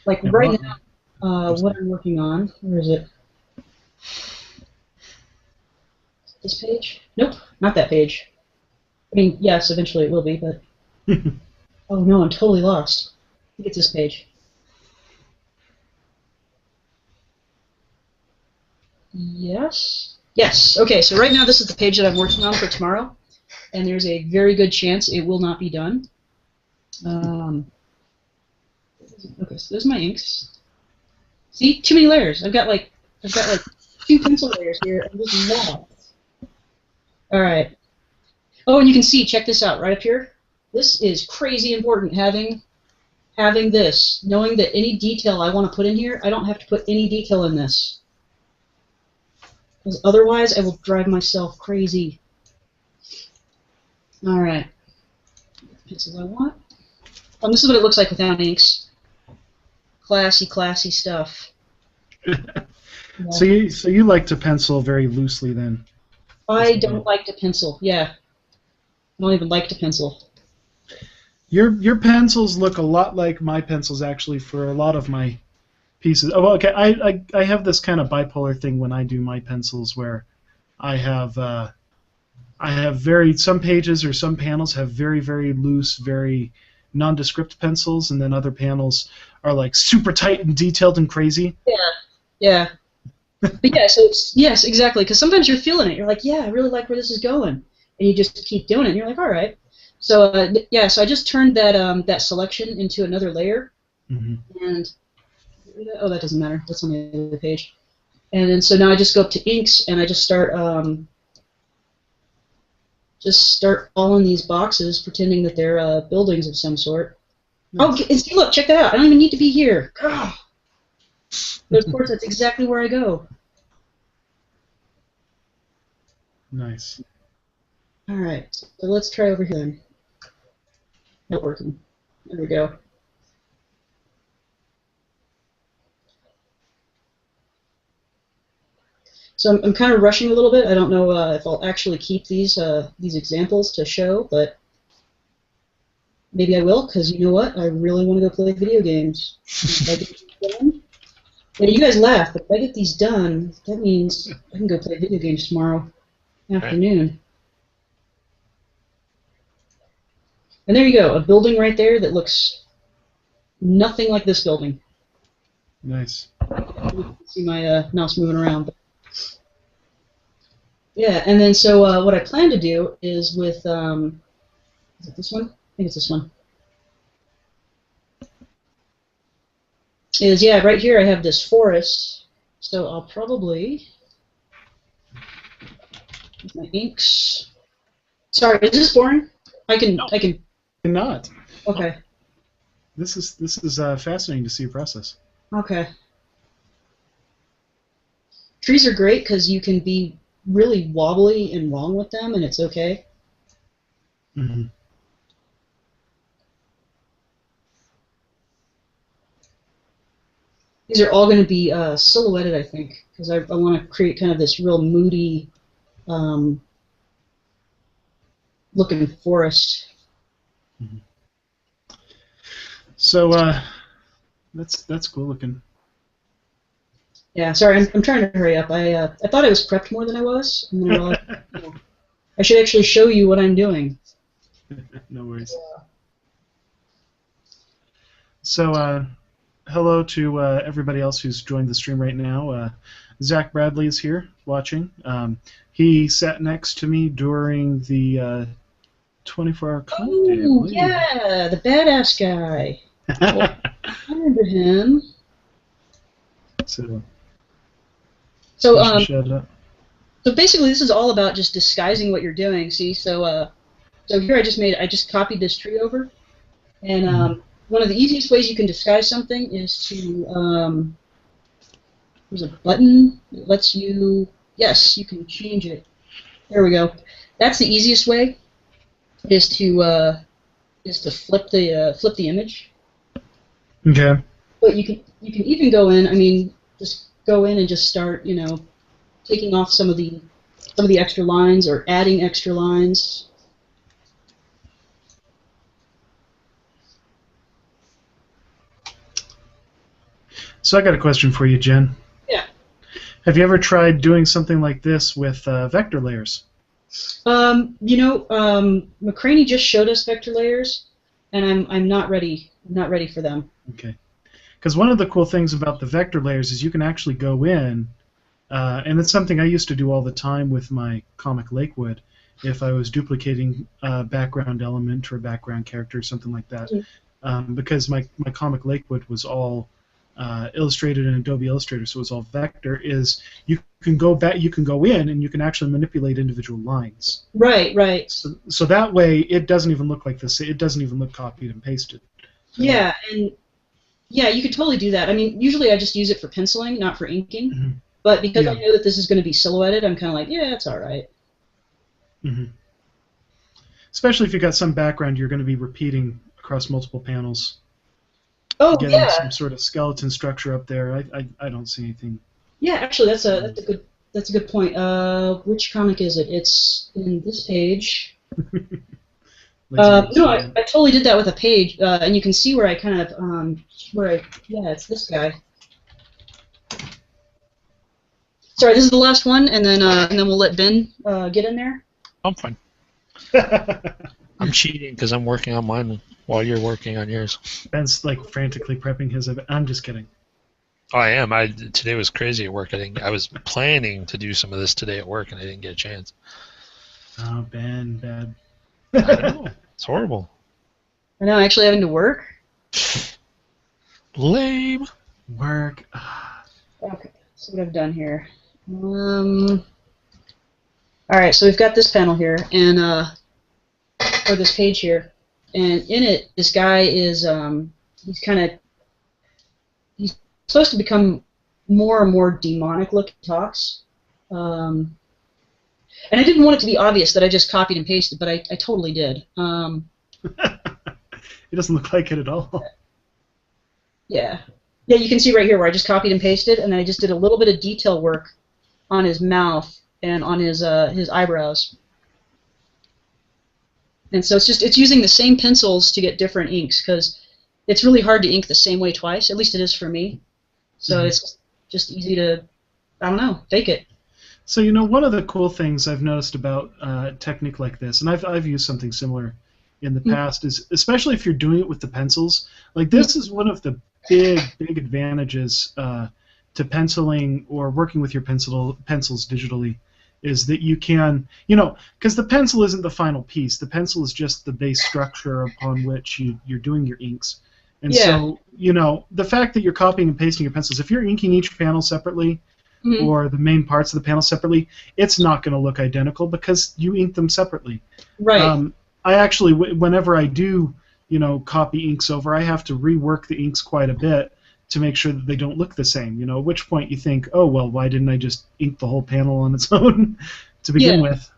Like right now, what I'm working on. Where is it? This page? Nope, not that page. I mean, yes, eventually it will be, but oh no, I'm totally lost. I think it's this page. Yes. Yes. Okay, so right now this is the page that I'm working on for tomorrow, and there's a very good chance it will not be done. Okay, so there's my inks. See, too many layers. I've got like 2 pencil layers here. I'm just lost. All right. Oh, and you can see. Check this out right up here. This is crazy important. Having this, knowing that any detail I want to put in here, I don't have to put any detail in this. Because otherwise, I will drive myself crazy. All right. Pencils I want. This is what it looks like without inks. Classy stuff. Yeah. So you like to pencil very loosely then? I don't like to pencil. Yeah. I don't even like to pencil. Your pencils look a lot like my pencils actually for a lot of my pieces. Oh, okay. I have this kind of bipolar thing when I do my pencils where I have some pages or some panels have very, very loose, very nondescript pencils, and then other panels are like super tight and detailed and crazy. Yeah. But yeah, so yes, exactly. Because sometimes you're feeling it. You're like, yeah, I really like where this is going, and you just keep doing it. And you're like, all right. So so I just turned that selection into another layer, and oh, that doesn't matter. That's on the other page. And then so now I just go up to inks and I just start following these boxes, pretending that they're buildings of some sort. Nice. Oh, see, look, check that out. I don't even need to be here. Oh. But of course, that's exactly where I go. Nice. All right, so let's try over here then. Not working. There we go. So I'm kind of rushing a little bit. I don't know if I'll actually keep these examples to show, but maybe I will, because you know what? I really want to go play video games. And you guys laugh, but if I get these done, that means I can go play video games tomorrow afternoon. And there you go, a building right there that looks nothing like this building. Nice. You can see my mouse moving around. But yeah, and then so what I plan to do is with, is it this one? I think it's this one. Is, yeah, right here I have this forest, so I'll probably, with my inks. Sorry, is this boring? I can. Not. Okay. This is fascinating to see your process. Okay. Trees are great because you can be really wobbly and wrong with them, and it's okay. Mm-hmm. These are all going to be silhouetted, I think, because I want to create kind of this real moody looking forest. Mm-hmm. So that's cool looking. Yeah, sorry, I'm trying to hurry up. I thought I was prepped more than I was, and then I realized, I should actually show you what I'm doing. No worries. So, hello to everybody else who's joined the stream right now. Zach Bradley is here watching. He sat next to me during the 24-hour comic day, I Oh, believe. yeah, the badass guy. I remember him. So So, shut up. so basically, this is all about just disguising what you're doing. See, so here I just copied this tree over, and one of the easiest ways you can disguise something is to there's a button that lets you. Yes, you can change it. There we go. That's the easiest way. Is to flip the image. Okay. But you can even go in. I mean, just go in and just start, taking off some of the extra lines or adding extra lines. So I got a question for you, Jen. Yeah. Have you ever tried doing something like this with vector layers? McCraney just showed us vector layers, and I'm not ready. I'm not ready for them. Okay. Because one of the cool things about the vector layers is you can actually go in, and it's something I used to do all the time with my comic Lakewood, if I was duplicating a background element or a background character or something like that. Because my comic Lakewood was all illustrated in Adobe Illustrator, so it was all vector. Is you can go in and you can actually manipulate individual lines. Right. So that way it doesn't even look like this. It doesn't even look copied and pasted. Yeah, and yeah, you could totally do that. I mean, usually I just use it for penciling, not for inking. Mm-hmm. But because I know that this is going to be silhouetted, I'm kind of like, yeah, it's all right. Mm-hmm. Especially if you've got some background you're going to be repeating across multiple panels. Oh, Getting yeah. some sort of skeleton structure up there. I don't see anything. Yeah, actually, that's a good point. Which comic is it? It's in this page. No, I totally did that with a page, and you can see where I kind of it's this guy. Sorry, this is the last one, and then we'll let Ben get in there. I'm fine. I'm cheating because I'm working on mine while you're working on yours. Ben's like frantically prepping his. I'm just kidding. Oh, I am. Today was crazy at work. I was planning to do some of this today at work, and I didn't get a chance. Oh, Ben, bad. I know. It's horrible. I know, actually having to work. Lame. Work. Okay, so what I've done here. All right, so we've got this panel here, and or this page here, and in it, this guy is he's supposed to become more and more demonic looking talks. And I didn't want it to be obvious that I just copied and pasted, but I totally did. It doesn't look like it at all. Yeah, you can see right here where I just copied and pasted, and then I just did a little bit of detail work on his mouth and on his eyebrows. And so it's using the same pencils to get different inks, because it's really hard to ink the same way twice. At least it is for me. So it's just easy to, I don't know, fake it. So one of the cool things I've noticed about a technique like this, and I've used something similar in the past, is especially if you're doing it with the pencils. Like this is one of the big advantages to penciling or working with your pencils digitally, is that you can, because the pencil isn't the final piece. The pencil is just the base structure upon which you're doing your inks. And so, the fact that you're copying and pasting your pencils, if you're inking each panel separately, or the main parts of the panel separately, it's not going to look identical because you ink them separately. Right. I actually, whenever I do, copy inks over, I have to rework the inks quite a bit to make sure that they don't look the same. At which point you think, oh, well, why didn't I just ink the whole panel on its own to begin with?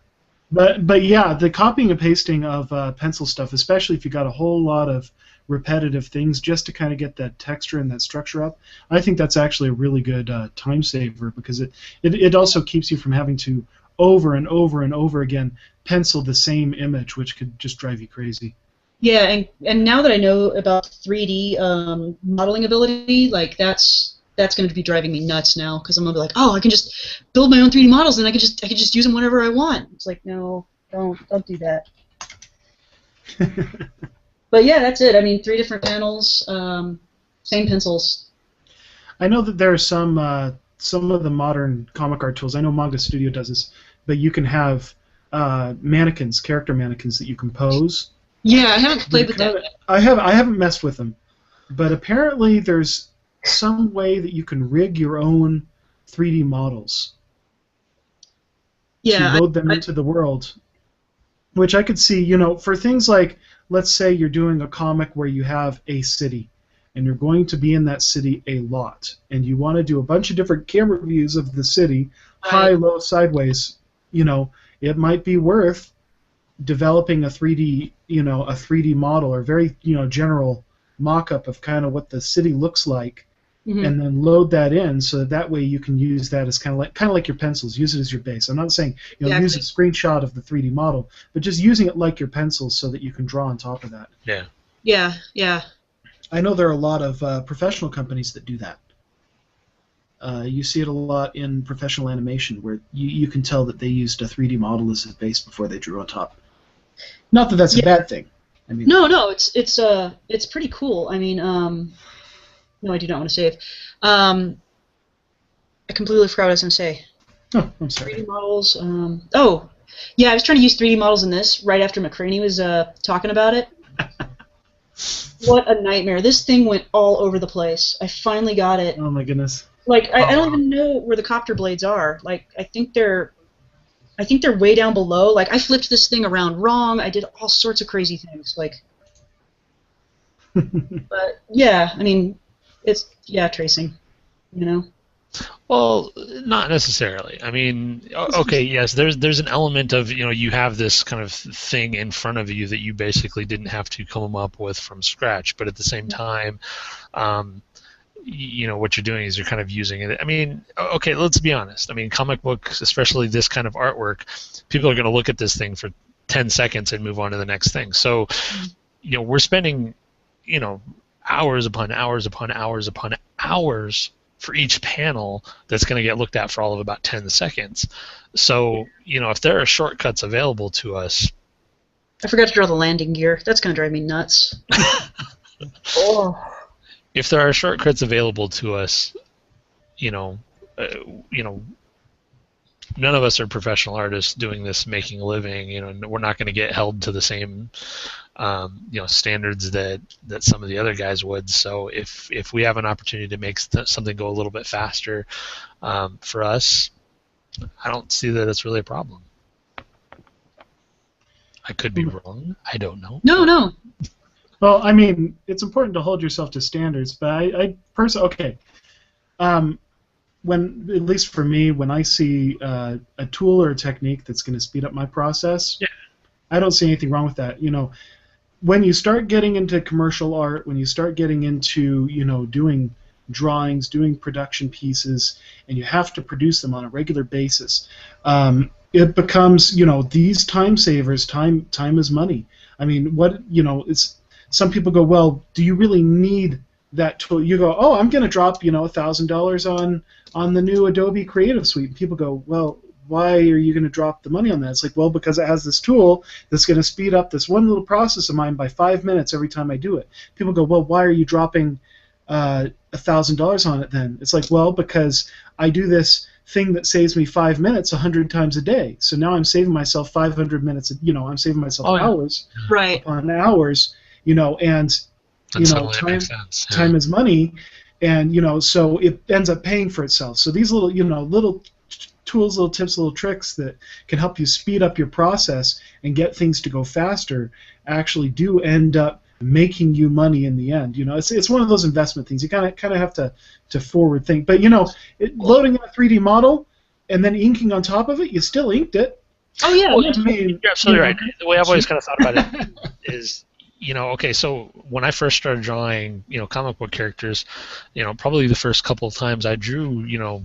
But yeah, the copying and pasting of pencil stuff, especially if you got a whole lot of repetitive things just to kind of get that texture and that structure up, I think that's actually a really good time saver, because it also keeps you from having to over and over and over again pencil the same image, which could just drive you crazy. Yeah, and now that I know about 3D modeling ability, like that's going to be driving me nuts now, because I'm going to be like, oh, I can just build my own 3D models and I can just use them whenever I want. It's like, no, don't do that. But yeah, that's it. I mean, 3 different panels, same pencils. I know that there are some of the modern comic art tools. I know Manga Studio does this, but you can have mannequins, character mannequins that you can pose. Yeah, I haven't played with that yet. I haven't messed with them, but apparently there's some way that you can rig your own 3D models to load them into the world, which I could see, for things like, let's say you're doing a comic where you have a city, and you're going to be in that city a lot, and you want to do a bunch of different camera views of the city, high, low, sideways, it might be worth developing a 3D model or very, general mock-up of kind of what the city looks like, and then load that in so that way you can use that as kind of like your pencils. Use it as your base. I'm not saying use a screenshot of the 3D model, but just using it like your pencils so that you can draw on top of that. Yeah. Yeah, yeah. I know there are a lot of professional companies that do that. You see it a lot in professional animation where you can tell that they used a 3D model as a base before they drew on top. Not that that's a bad thing. I mean, no, it's pretty cool. I mean, no, I do not want to save. I completely forgot what I was going to say. Oh, I'm sorry. 3D models. Oh, yeah, I was trying to use 3D models in this right after McCraney was talking about it. What a nightmare. This thing went all over the place. I finally got it. Oh, my goodness. Like, I don't even know where the copter blades are. Like, I think they're way down below. Like, I flipped this thing around wrong. I did all sorts of crazy things. Like, but, yeah, I mean... It's tracing, Well, not necessarily. I mean, okay, yes, there's an element of you have this kind of thing in front of you that you basically didn't have to come up with from scratch, but at the same time, what you're doing is you're kind of using it. I mean, okay, let's be honest. I mean, comic books, especially this kind of artwork, people are going to look at this thing for 10 seconds and move on to the next thing. So, we're spending, hours upon hours upon hours upon hours for each panel that's going to get looked at for all of about 10 seconds. So, if there are shortcuts available to us... I forgot to draw the landing gear. That's going to drive me nuts. Oh. If there are shortcuts available to us, none of us are professional artists doing this, making a living. We're not going to get held to the same, standards that some of the other guys would. So if we have an opportunity to make something go a little bit faster, for us, I don't see that it's really a problem. I could be wrong. I don't know. No. Well, I mean, it's important to hold yourself to standards, but I personally, okay. When, at least for me, when I see a tool or a technique that's going to speed up my process, I don't see anything wrong with that. When you start getting into commercial art, when you start getting into, doing drawings, doing production pieces, and you have to produce them on a regular basis, it becomes, these time savers. Time is money. I mean, it's some people go, well, do you really need that tool? You go, oh, I'm going to drop, $1,000 on the new Adobe Creative Suite. And people go, well, why are you going to drop the money on that? It's like, well, because it has this tool that's going to speed up this one little process of mine by 5 minutes every time I do it. People go, well, why are you dropping $1,000 on it then? It's like, well, because I do this thing that saves me 5 minutes 100 times a day. So now I'm saving myself 500 minutes. I'm saving myself hours upon hours. And time is money, and so it ends up paying for itself. So these little little tools, little tips, little tricks that can help you speed up your process and get things to go faster actually do end up making you money in the end. It's one of those investment things. You kind of have to forward think. But loading in a 3D model and then inking on top of it, you still inked it. Oh yeah, well, I mean, you're absolutely right. The way I've always kind of thought about it is, okay, so when I first started drawing, comic book characters, probably the first couple of times I drew,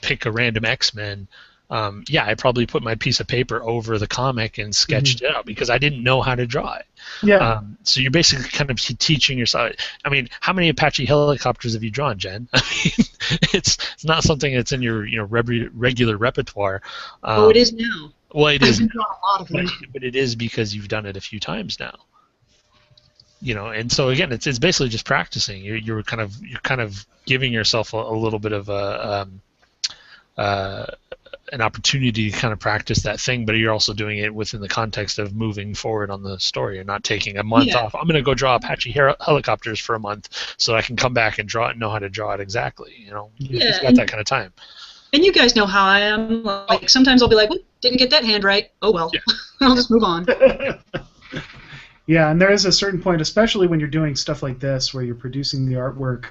pick a random X-Men, I probably put my piece of paper over the comic and sketched it out because I didn't know how to draw it. Yeah. So you're basically kind of teaching yourself. I mean, how many Apache helicopters have you drawn, Jen? I mean, it's not something that's in your regular repertoire. It is now. Well, it is, I've drawn a lot of them. but it is because you've done it a few times now. And so again, it's basically just practicing. You're kind of giving yourself a little bit of an opportunity to kind of practice that thing, but you're also doing it within the context of moving forward on the story. You're not taking a month off. I'm going to go draw Apache helicopters for a month so I can come back and draw it and know how to draw it exactly. It's got that kind of time. And you guys know how I am. Like sometimes I'll be like, didn't get that hand right. Oh well, I'll just move on. Yeah, and there is a certain point, especially when you're doing stuff like this, where you're producing the artwork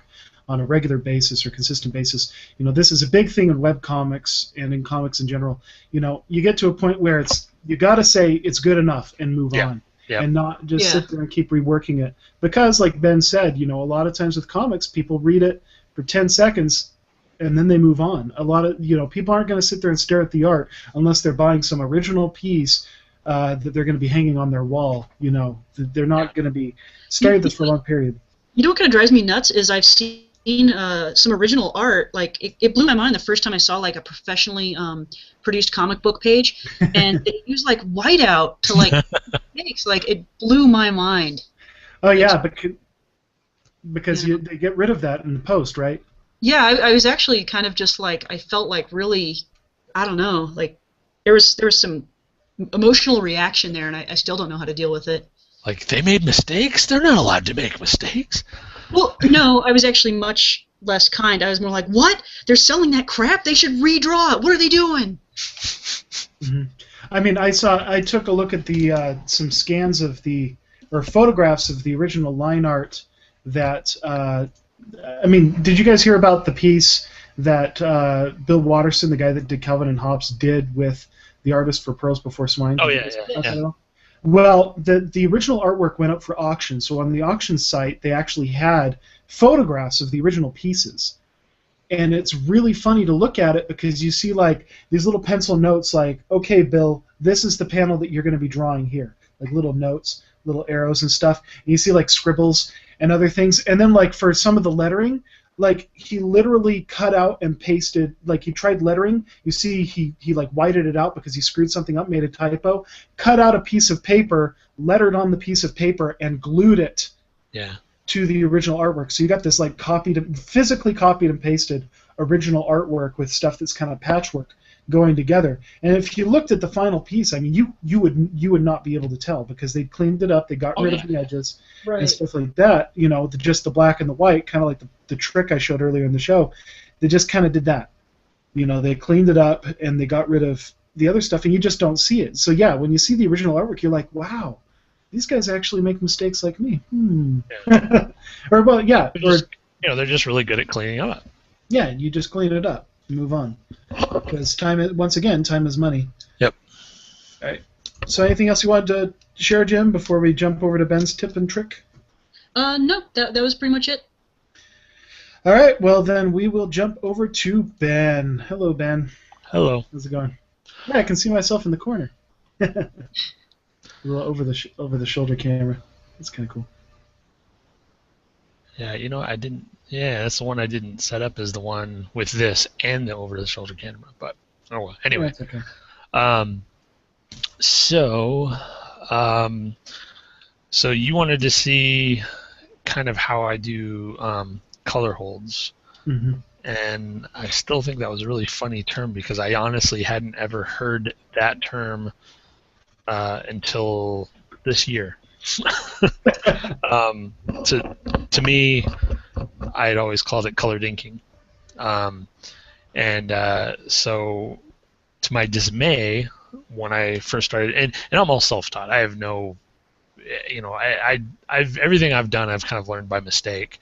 on a regular basis or consistent basis. This is a big thing in webcomics and in comics in general. You get to a point where you got to say it's good enough and move on, and not just sit there and keep reworking it. Because, like Ben said, a lot of times with comics, people read it for 10 seconds and then they move on. A lot of people aren't going to sit there and stare at the art unless they're buying some original piece that they're going to be hanging on their wall. They're not going to be staring at this for a long period. What kind of drives me nuts is I've seen some original art. Like it blew my mind the first time I saw like a professionally produced comic book page, and they used like whiteout to like mistakes. Like it blew my mind. Oh yeah, because they get rid of that in the post, right? Yeah, I was actually kind of just like I felt like really, I don't know, like there was some emotional reaction there, and I still don't know how to deal with it. Like they made mistakes? They're not allowed to make mistakes. Well, no, I was actually much less kind. I was more like, what? They're selling that crap? They should redraw it. What are they doing? Mm-hmm. I mean, I took a look at some scans of or photographs of the original line art that, did you guys hear about the piece that Bill Watterson, the guy that did Calvin and Hobbes, did with the artist for Pearls Before Swine? Oh, yeah. Well, the original artwork went up for auction, so on the auction site they actually had photographs of the original pieces. And it's really funny to look at it because you see like these little pencil notes like, okay, Bill, this is the panel that you're going to be drawing here. Like little notes, little arrows and stuff. And you see like scribbles and other things. And then like for some of the lettering, like he literally cut out and pasted, like he tried lettering. You see he like whited it out because he screwed something up, made a typo, cut out a piece of paper, lettered on the piece of paper, and glued it to the original artwork. So you got this like physically copied and pasted original artwork with stuff that's kind of patchwork going together. And if you looked at the final piece, I mean, you would not be able to tell because they cleaned it up, they got rid of the edges and stuff like that. Just the black and the white, kind of like the trick I showed earlier in the show. They just kind of did that. They cleaned it up and they got rid of the other stuff, and you just don't see it. So yeah, when you see the original artwork, you're like, wow, these guys actually make mistakes like me. Or well, yeah, they're just really good at cleaning up. Yeah, you just clean it up. Move on, because time is money. Yep. All right. So anything else you wanted to share, Jim, before we jump over to Ben's tip and trick? No, that was pretty much it. All right. Well, then we will jump over to Ben. Hello, Ben. Hello. How's it going? Yeah, I can see myself in the corner. A little over the shoulder camera. That's kind of cool. Yeah, I didn't. Yeah, that's the one I didn't set up as the one with this and the over-the-shoulder camera. But oh well. Anyway. That's okay. So you wanted to see kind of how I do color holds, and I still think that was a really funny term because I honestly hadn't ever heard that term until this year. To me, I had always called it colored inking, so to my dismay, when I first started, and I'm all self-taught. I have no, I've everything I've done, I've kind of learned by mistake.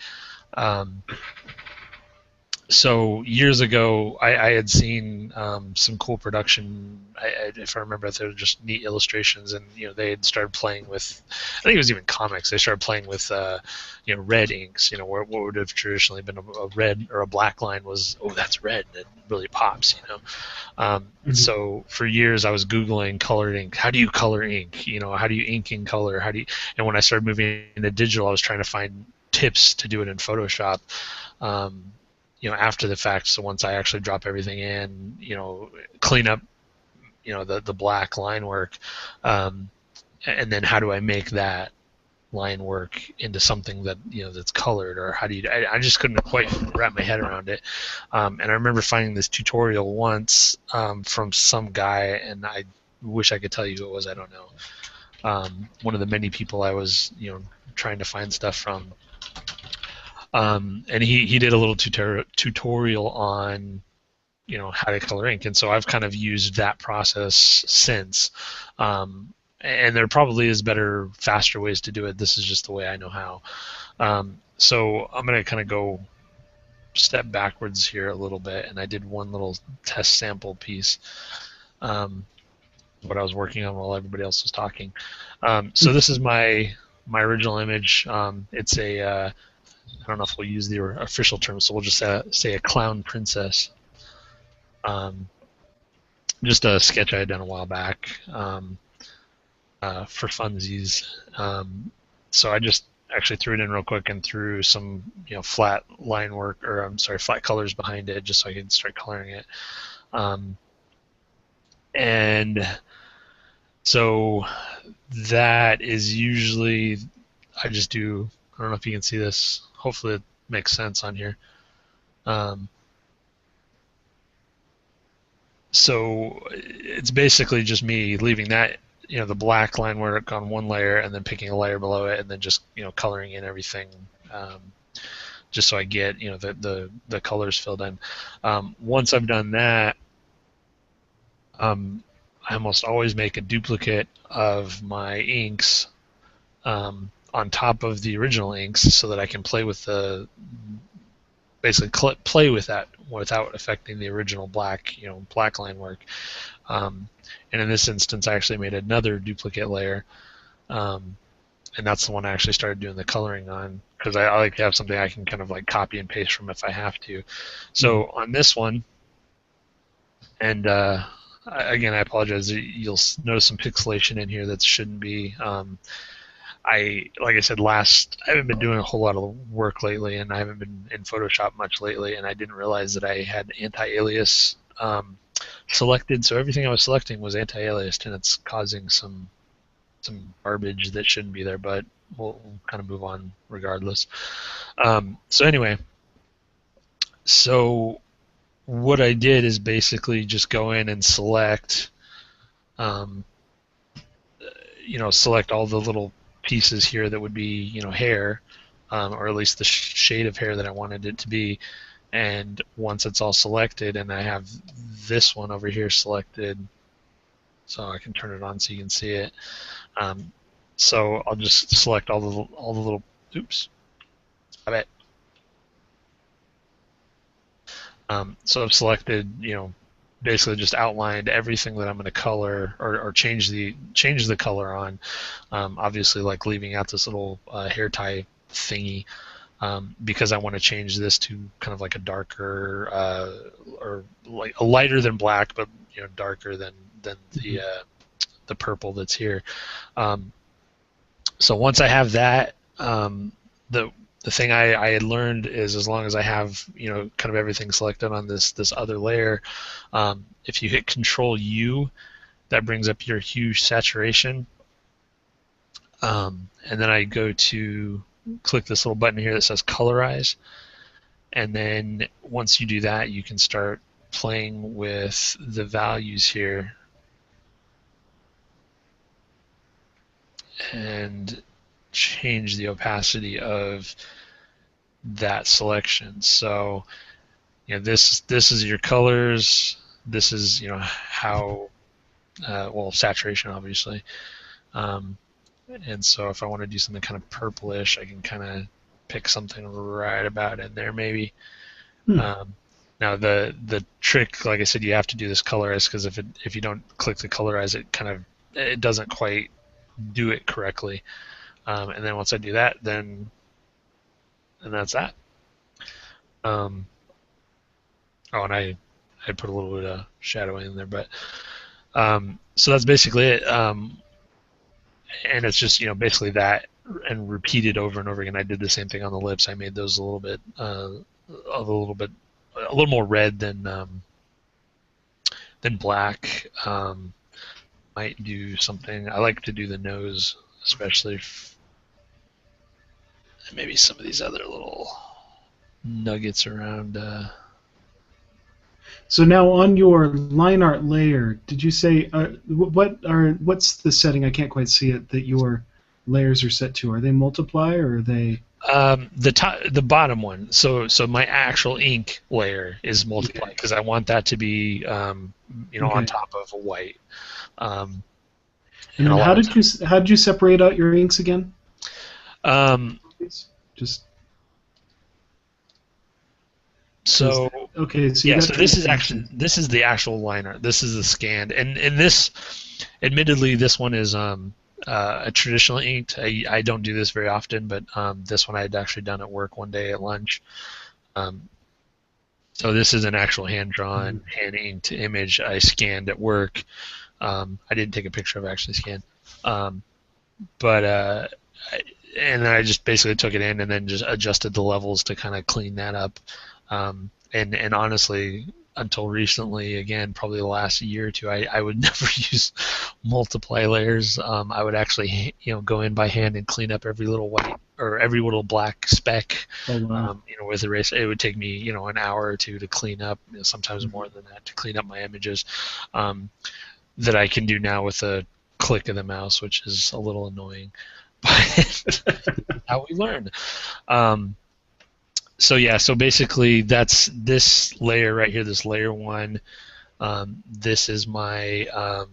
So years ago, I had seen some cool production. If I remember, they were just neat illustrations, and they had started playing with. I think it was even comics. They started playing with red inks. Where what would have traditionally been a red or a black line was, oh, that's red, and it really pops. So for years I was Googling colored ink. How do you color ink? How do you ink in color? And when I started moving into digital, I was trying to find tips to do it in Photoshop. After the fact, so once I actually drop everything in, clean up, the black line work, and then how do I make that line work into something that that's colored, or how do you? I just couldn't quite wrap my head around it. And I remember finding this tutorial once from some guy, and I wish I could tell you who it was. I don't know. One of the many people I was trying to find stuff from. And he did a little tutorial on how to color ink, and so I've kind of used that process since. And there probably is better, faster ways to do it. This is just the way I know how. So I'm going to kind of go step backwards here a little bit, and I did one little test sample piece, what I was working on while everybody else was talking. So this is my original image. It's a I don't know if we'll use the official term, so we'll just say a clown princess. Just a sketch I had done a while back for funsies. So I just actually threw it in real quick and threw some flat line work, or I'm sorry, flat colors behind it, just so I could start coloring it. And so that is usually, I just do, I don't know if you can see this, hopefully it makes sense on here. So it's basically just me leaving that, the black line work on one layer, and then picking a layer below it, and then just coloring in everything, just so I get the colors filled in. Once I've done that, I almost always make a duplicate of my inks on top of the original inks, so that I can play with basically play with that without affecting the original black line work. And in this instance, I actually made another duplicate layer, and that's the one I actually started doing the coloring on, because I like to have something I can kind of like copy and paste from if I have to. So on this one, and again, I apologize, you'll notice some pixelation in here that shouldn't be. Like I said, I haven't been doing a whole lot of work lately, and I haven't been in Photoshop much lately, and I didn't realize that I had anti-alias selected, so everything I was selecting was anti-aliased, and it's causing some garbage that shouldn't be there, but we'll kind of move on regardless. So anyway, so what I did is basically just go in and select, select all the little pieces here that would be, hair, or at least the shade of hair that I wanted it to be. And once it's all selected, and I have this one over here selected, so I can turn it on so you can see it. So I'll just select all the little. Oops, stop it. So I've selected, basically just outlined everything that I'm going to color or change the color on. Obviously, like leaving out this little hair tie thingy, because I want to change this to kind of like a darker or like a lighter than black, but darker than the purple that's here. So once I have that, the thing I had learned is, as long as I have kind of everything selected on this other layer, if you hit Control U, that brings up your hue saturation, and then I go to click this little button here that says Colorize, and then once you do that, you can start playing with the values here and change the opacity of that selection. So this is your colors, this is how well, saturation obviously, and so if I want to do something kind of purplish, I can kind of pick something right about in there maybe. Now the trick, like I said, you have to do this colorize, because if you don't click the colorize, it doesn't quite do it correctly. And then once I do that, then that's that. And I put a little bit of shadowing in there, but so that's basically it. And it's just basically that, and repeated over and over again. I did the same thing on the lips. I made those a little more red than black. Might do something. I like to do the nose, especially maybe some of these other little nuggets around. So now on your line art layer, did you say what's the setting? I can't quite see it. That your layers are set to. Are they multiply or are they? The bottom one. So my actual ink layer is multiply because I want that to be on top of a white. And then how did you separate out your inks again? Just. So okay, so yeah, so this is the actual line art. This is the scanned, and this, admittedly, this one is a traditional inked. I don't do this very often, but this one I had actually done at work one day at lunch. So this is an actual hand-drawn, hand-inked image I scanned at work. I didn't take a picture of actually scanned, but and then I just basically took it in and then just adjusted the levels to kind of clean that up. And honestly, until recently, again, probably the last year or two, I would never use multiply layers. I would actually, go in by hand and clean up every little white or every little black speck. Oh, wow. With eraser, it would take me, an hour or two to clean up. Sometimes more than that to clean up my images. That I can do now with a click of the mouse, which is a little annoying, but how we learn. So basically that's this layer right here, this layer 1. This is my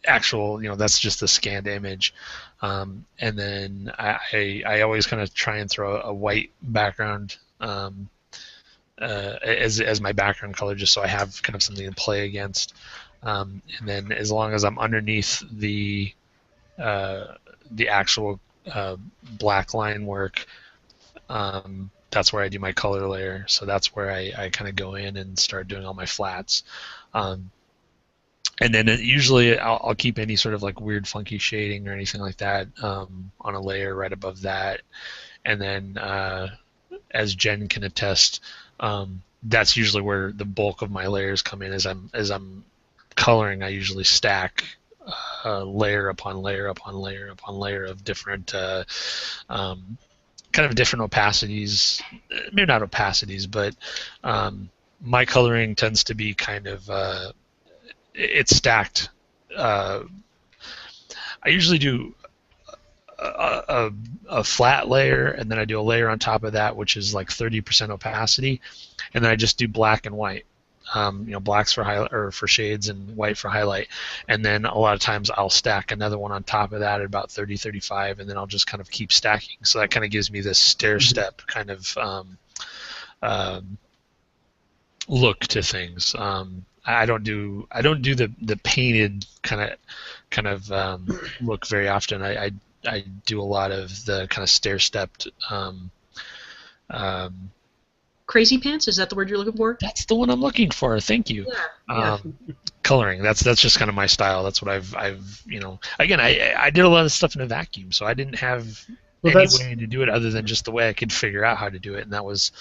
actual, that's just the scanned image. And then I always kind of try and throw a white background as my background color, just so I have kind of something to play against. And then as long as I'm underneath the actual black line work, that's where I do my color layer. So that's where I kind of go in and start doing all my flats. And then usually I'll keep any sort of like weird funky shading or anything like that on a layer right above that. And then as Jen can attest, that's usually where the bulk of my layers come in. As I'm coloring, I usually stack layer upon layer upon layer upon layer of different kind of different opacities, maybe not opacities, but my coloring tends to be kind of it's stacked. I usually do a flat layer, and then I do a layer on top of that, which is like 30% opacity, and then I just do black and white. Blacks for highlight or for shades and white for highlight, and then a lot of times I'll stack another one on top of that at about 30, 35, and then I'll just kind of keep stacking. So that kind of gives me this stair step kind of look to things. I don't do the painted kind of look very often. I do a lot of the kind of stair stepped. Crazy pants? Is that the word you're looking for? That's the one I'm looking for. Thank you. Yeah. Coloring. That's just kind of my style. That's what I've Again, I did a lot of stuff in a vacuum, so I didn't have any way to do it other than just the way I could figure out how to do it, and that was,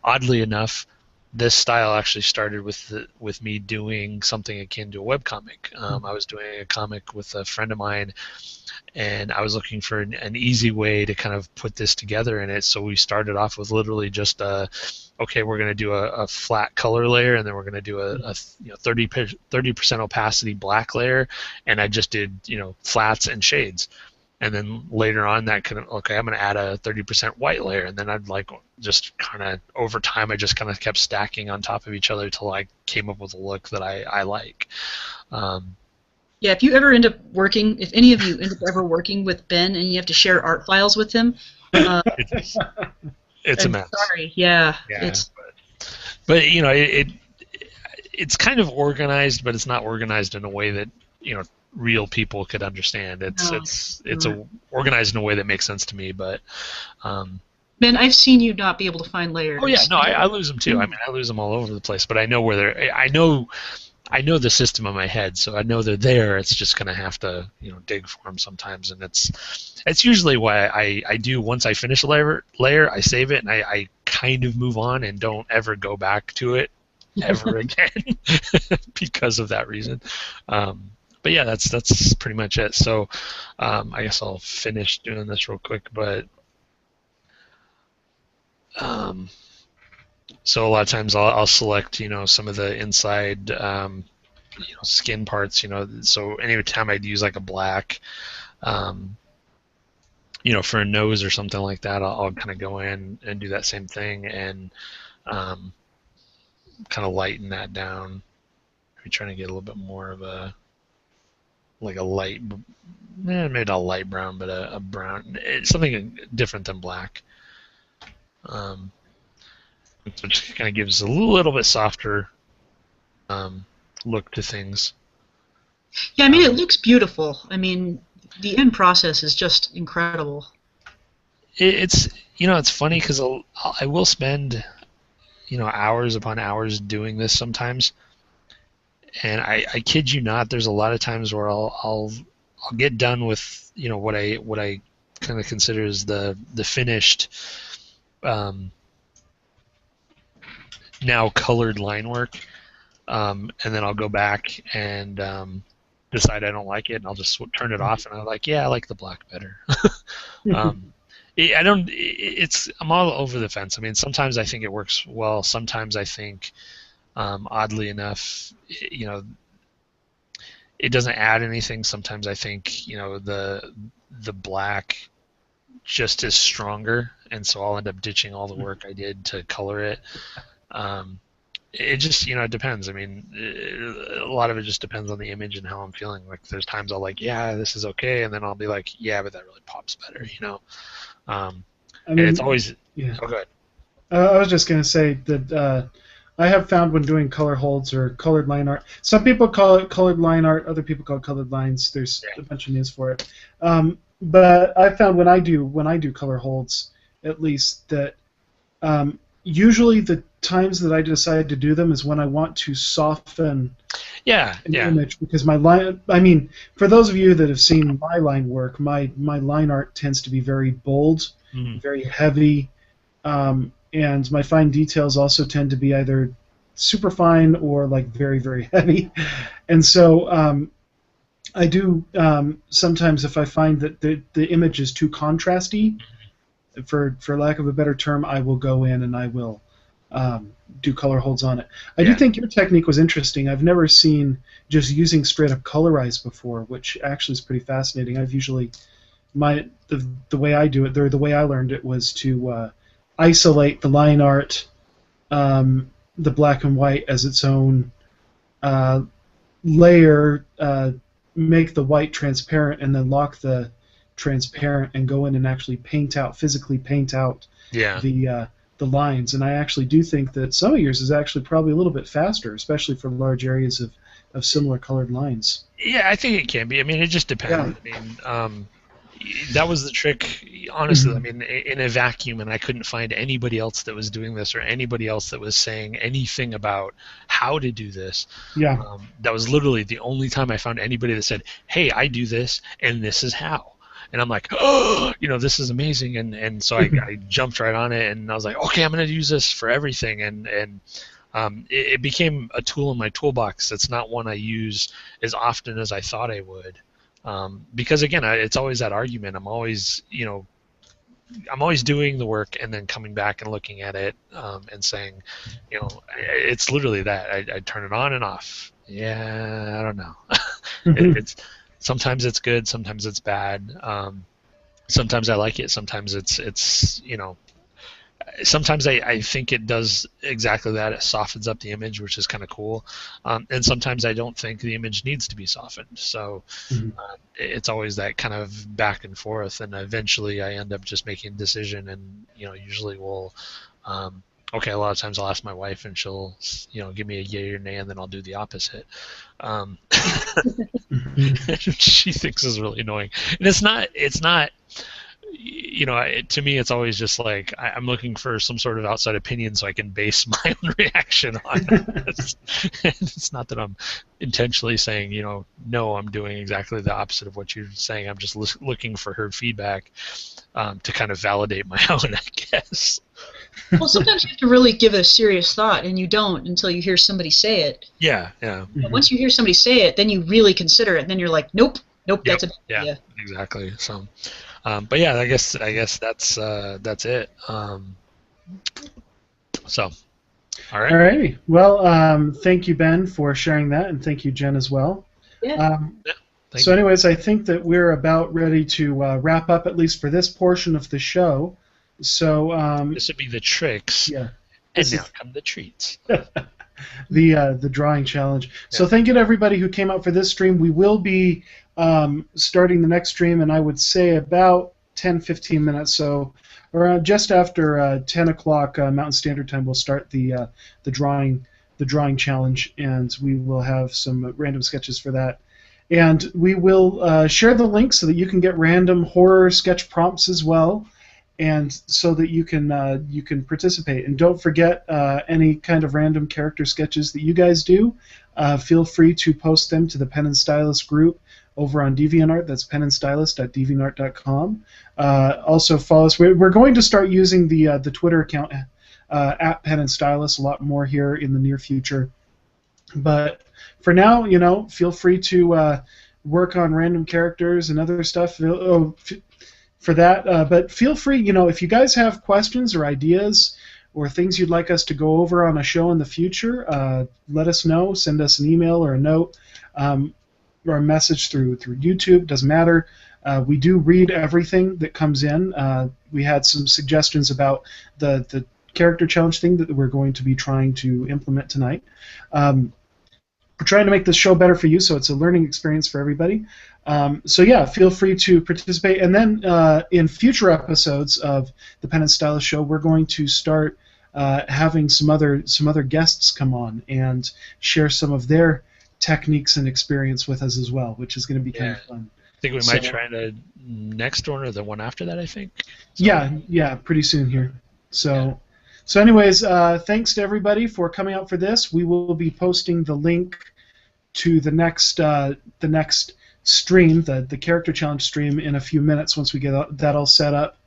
oddly enough, this style actually started with me doing something akin to a webcomic. I was doing a comic with a friend of mine, and I was looking for an easy way to kind of put this together in it. So we started off with literally just okay, we're going to do a flat color layer, and then we're going to do a 30% opacity black layer, and I just did flats and shades. And then later on, that kind of, okay, I'm going to add a 30% white layer, and then I'd just kind of over time, I just kind of kept stacking on top of each other till I came up with a look that I like. Yeah, if you ever end up working, if any of you end up ever working with Ben and you have to share art files with him, it's a mess. Sorry, yeah. But it's kind of organized, but it's not organized in a way that real people could understand. It's organized in a way that makes sense to me, but Ben, I've seen you not be able to find layers. Oh yeah, no, I lose them too. I mean, I lose them all over the place, but I know where they're. I know the system in my head, so I know they're there. It's just gonna have to dig for them sometimes, and it's usually why I do, once I finish a layer, I save it and I kind of move on and don't ever go back to it ever again because of that reason. but yeah, that's pretty much it. So I guess I'll finish doing this real quick, but so a lot of times I'll select, some of the inside, skin parts, so any time I'd use like a black, for a nose or something like that, I'll kind of go in and do that same thing and kind of lighten that down. Maybe trying to get a little bit more of a light, maybe not a light brown, but a brown, something different than black. So it just kind of gives a little bit softer look to things. Yeah, I mean, it looks beautiful. I mean, the end process is just incredible. It's funny because I will spend hours upon hours doing this sometimes, and I kid you not, there's a lot of times where I'll get done with what I kind of consider as the finished now colored line work, and then I'll go back and decide I don't like it, and I'll just turn it off, and I'm like, yeah, I like the black better. I'm all over the fence. I mean, sometimes I think it works well. Sometimes I think, oddly enough, it doesn't add anything. Sometimes I think, the black just is stronger, and so I'll end up ditching all the work I did to color it. It just, it depends. I mean, a lot of it just depends on the image and how I'm feeling. Like, there's times I'll like, yeah, this is okay, and then I'll be like, yeah, but that really pops better, I mean, and it's always, yeah. Oh, go ahead. I was just going to say that I have found when doing color holds or colored line art, some people call it colored line art, other people call it colored lines. There's a bunch of names for it. But I found when I do color holds, at least, that usually the times that I decide to do them is when I want to soften an image, because my line, I mean, for those of you that have seen my line work, my line art tends to be very bold, very heavy, and my fine details also tend to be either super fine or like very, very heavy. And so I do sometimes, if I find that the image is too contrasty, for lack of a better term, I will go in and I will do color holds on it. I do think your technique was interesting. I've never seen just using straight up colorize before, which actually is pretty fascinating. I've usually the way I do it, or the way I learned it, was to isolate the line art, the black and white, as its own layer, make the white transparent, and then lock the transparent and go in and actually physically paint out the lines. And I actually do think that some of yours is actually probably a little bit faster, especially for large areas of similar colored lines. Yeah, I think it can be. I mean, it just depends. Yeah. I mean, that was the trick, honestly. I mean, in a vacuum, and I couldn't find anybody else that was doing this or anybody else that was saying anything about how to do this. Yeah. That was literally the only time I found anybody that said, hey, I do this, and this is how. And I'm like, oh, this is amazing. And so I jumped right on it, and I was like, okay, I'm going to use this for everything. And it became a tool in my toolbox. It's not one I use as often as I thought I would. Because again, it's always that argument. I'm always doing the work and then coming back and looking at it and saying, it's literally that. I turn it on and off. Yeah, I don't know. It's sometimes it's good, sometimes it's bad. Sometimes I like it. Sometimes it's sometimes I think it does exactly that. It softens up the image, which is kind of cool. And sometimes I don't think the image needs to be softened. So it's always that kind of back and forth. And eventually I end up just making a decision, and usually we'll okay, a lot of times I'll ask my wife, and she'll give me a yay or nay, and then I'll do the opposite. She thinks is really annoying, and it's not. To me, it's always just like I'm looking for some sort of outside opinion so I can base my own reaction on it. It's not that I'm intentionally saying, no, I'm doing exactly the opposite of what you're saying. I'm just looking for her feedback to kind of validate my own, I guess. Well, sometimes you have to really give it a serious thought, and you don't until you hear somebody say it. Yeah. And once you hear somebody say it, then you really consider it, and then you're like, nope, that's a bad idea. Exactly. So, but yeah, I guess that's it. So, all right. Alrighty. Well, thank you, Ben, for sharing that, and thank you, Jen, as well. Yeah. So, anyways, I think that we're about ready to wrap up, at least for this portion of the show. So this would be the tricks. Yeah. And now come the treats. The drawing challenge. Yeah. So thank you to everybody who came out for this stream. We will be starting the next stream, and I would say about 10-15 minutes. So around just after 10 o'clock Mountain Standard Time, we'll start the drawing challenge, and we will have some random sketches for that. And we will share the link so that you can get random horror sketch prompts as well, and so that you can participate. And don't forget any kind of random character sketches that you guys do. Feel free to post them to the Pen Stylus group over on DeviantArt. That's penandstylus.deviantart.com. Also follow us. We're going to start using the Twitter account at Pen Stylus a lot more here in the near future. But for now, feel free to work on random characters and other stuff. For that, but feel free, if you guys have questions or ideas or things you'd like us to go over on a show in the future, let us know. Send us an email or a note or a message through YouTube. Doesn't matter. We do read everything that comes in. We had some suggestions about the character challenge thing that we're going to be trying to implement tonight. We're trying to make this show better for you, so it's a learning experience for everybody. So yeah, feel free to participate. And then in future episodes of the Pen Stylus Show, we're going to start having some other guests come on and share some of their techniques and experience with us as well, which is going to be kind of fun. I think we might try the next one or the one after that, I think. So, yeah, pretty soon here. So anyways, thanks to everybody for coming out for this. We will be posting the link to the next stream, the character challenge stream, in a few minutes once we get that all set up,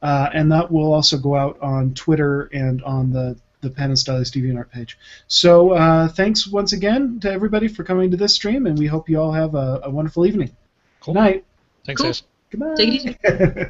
and that will also go out on Twitter and on the Pen Stylus DeviantArt page. So thanks once again to everybody for coming to this stream, and we hope you all have a wonderful evening. Cool. Good night. Thanks, guys. Goodbye. Take it easy.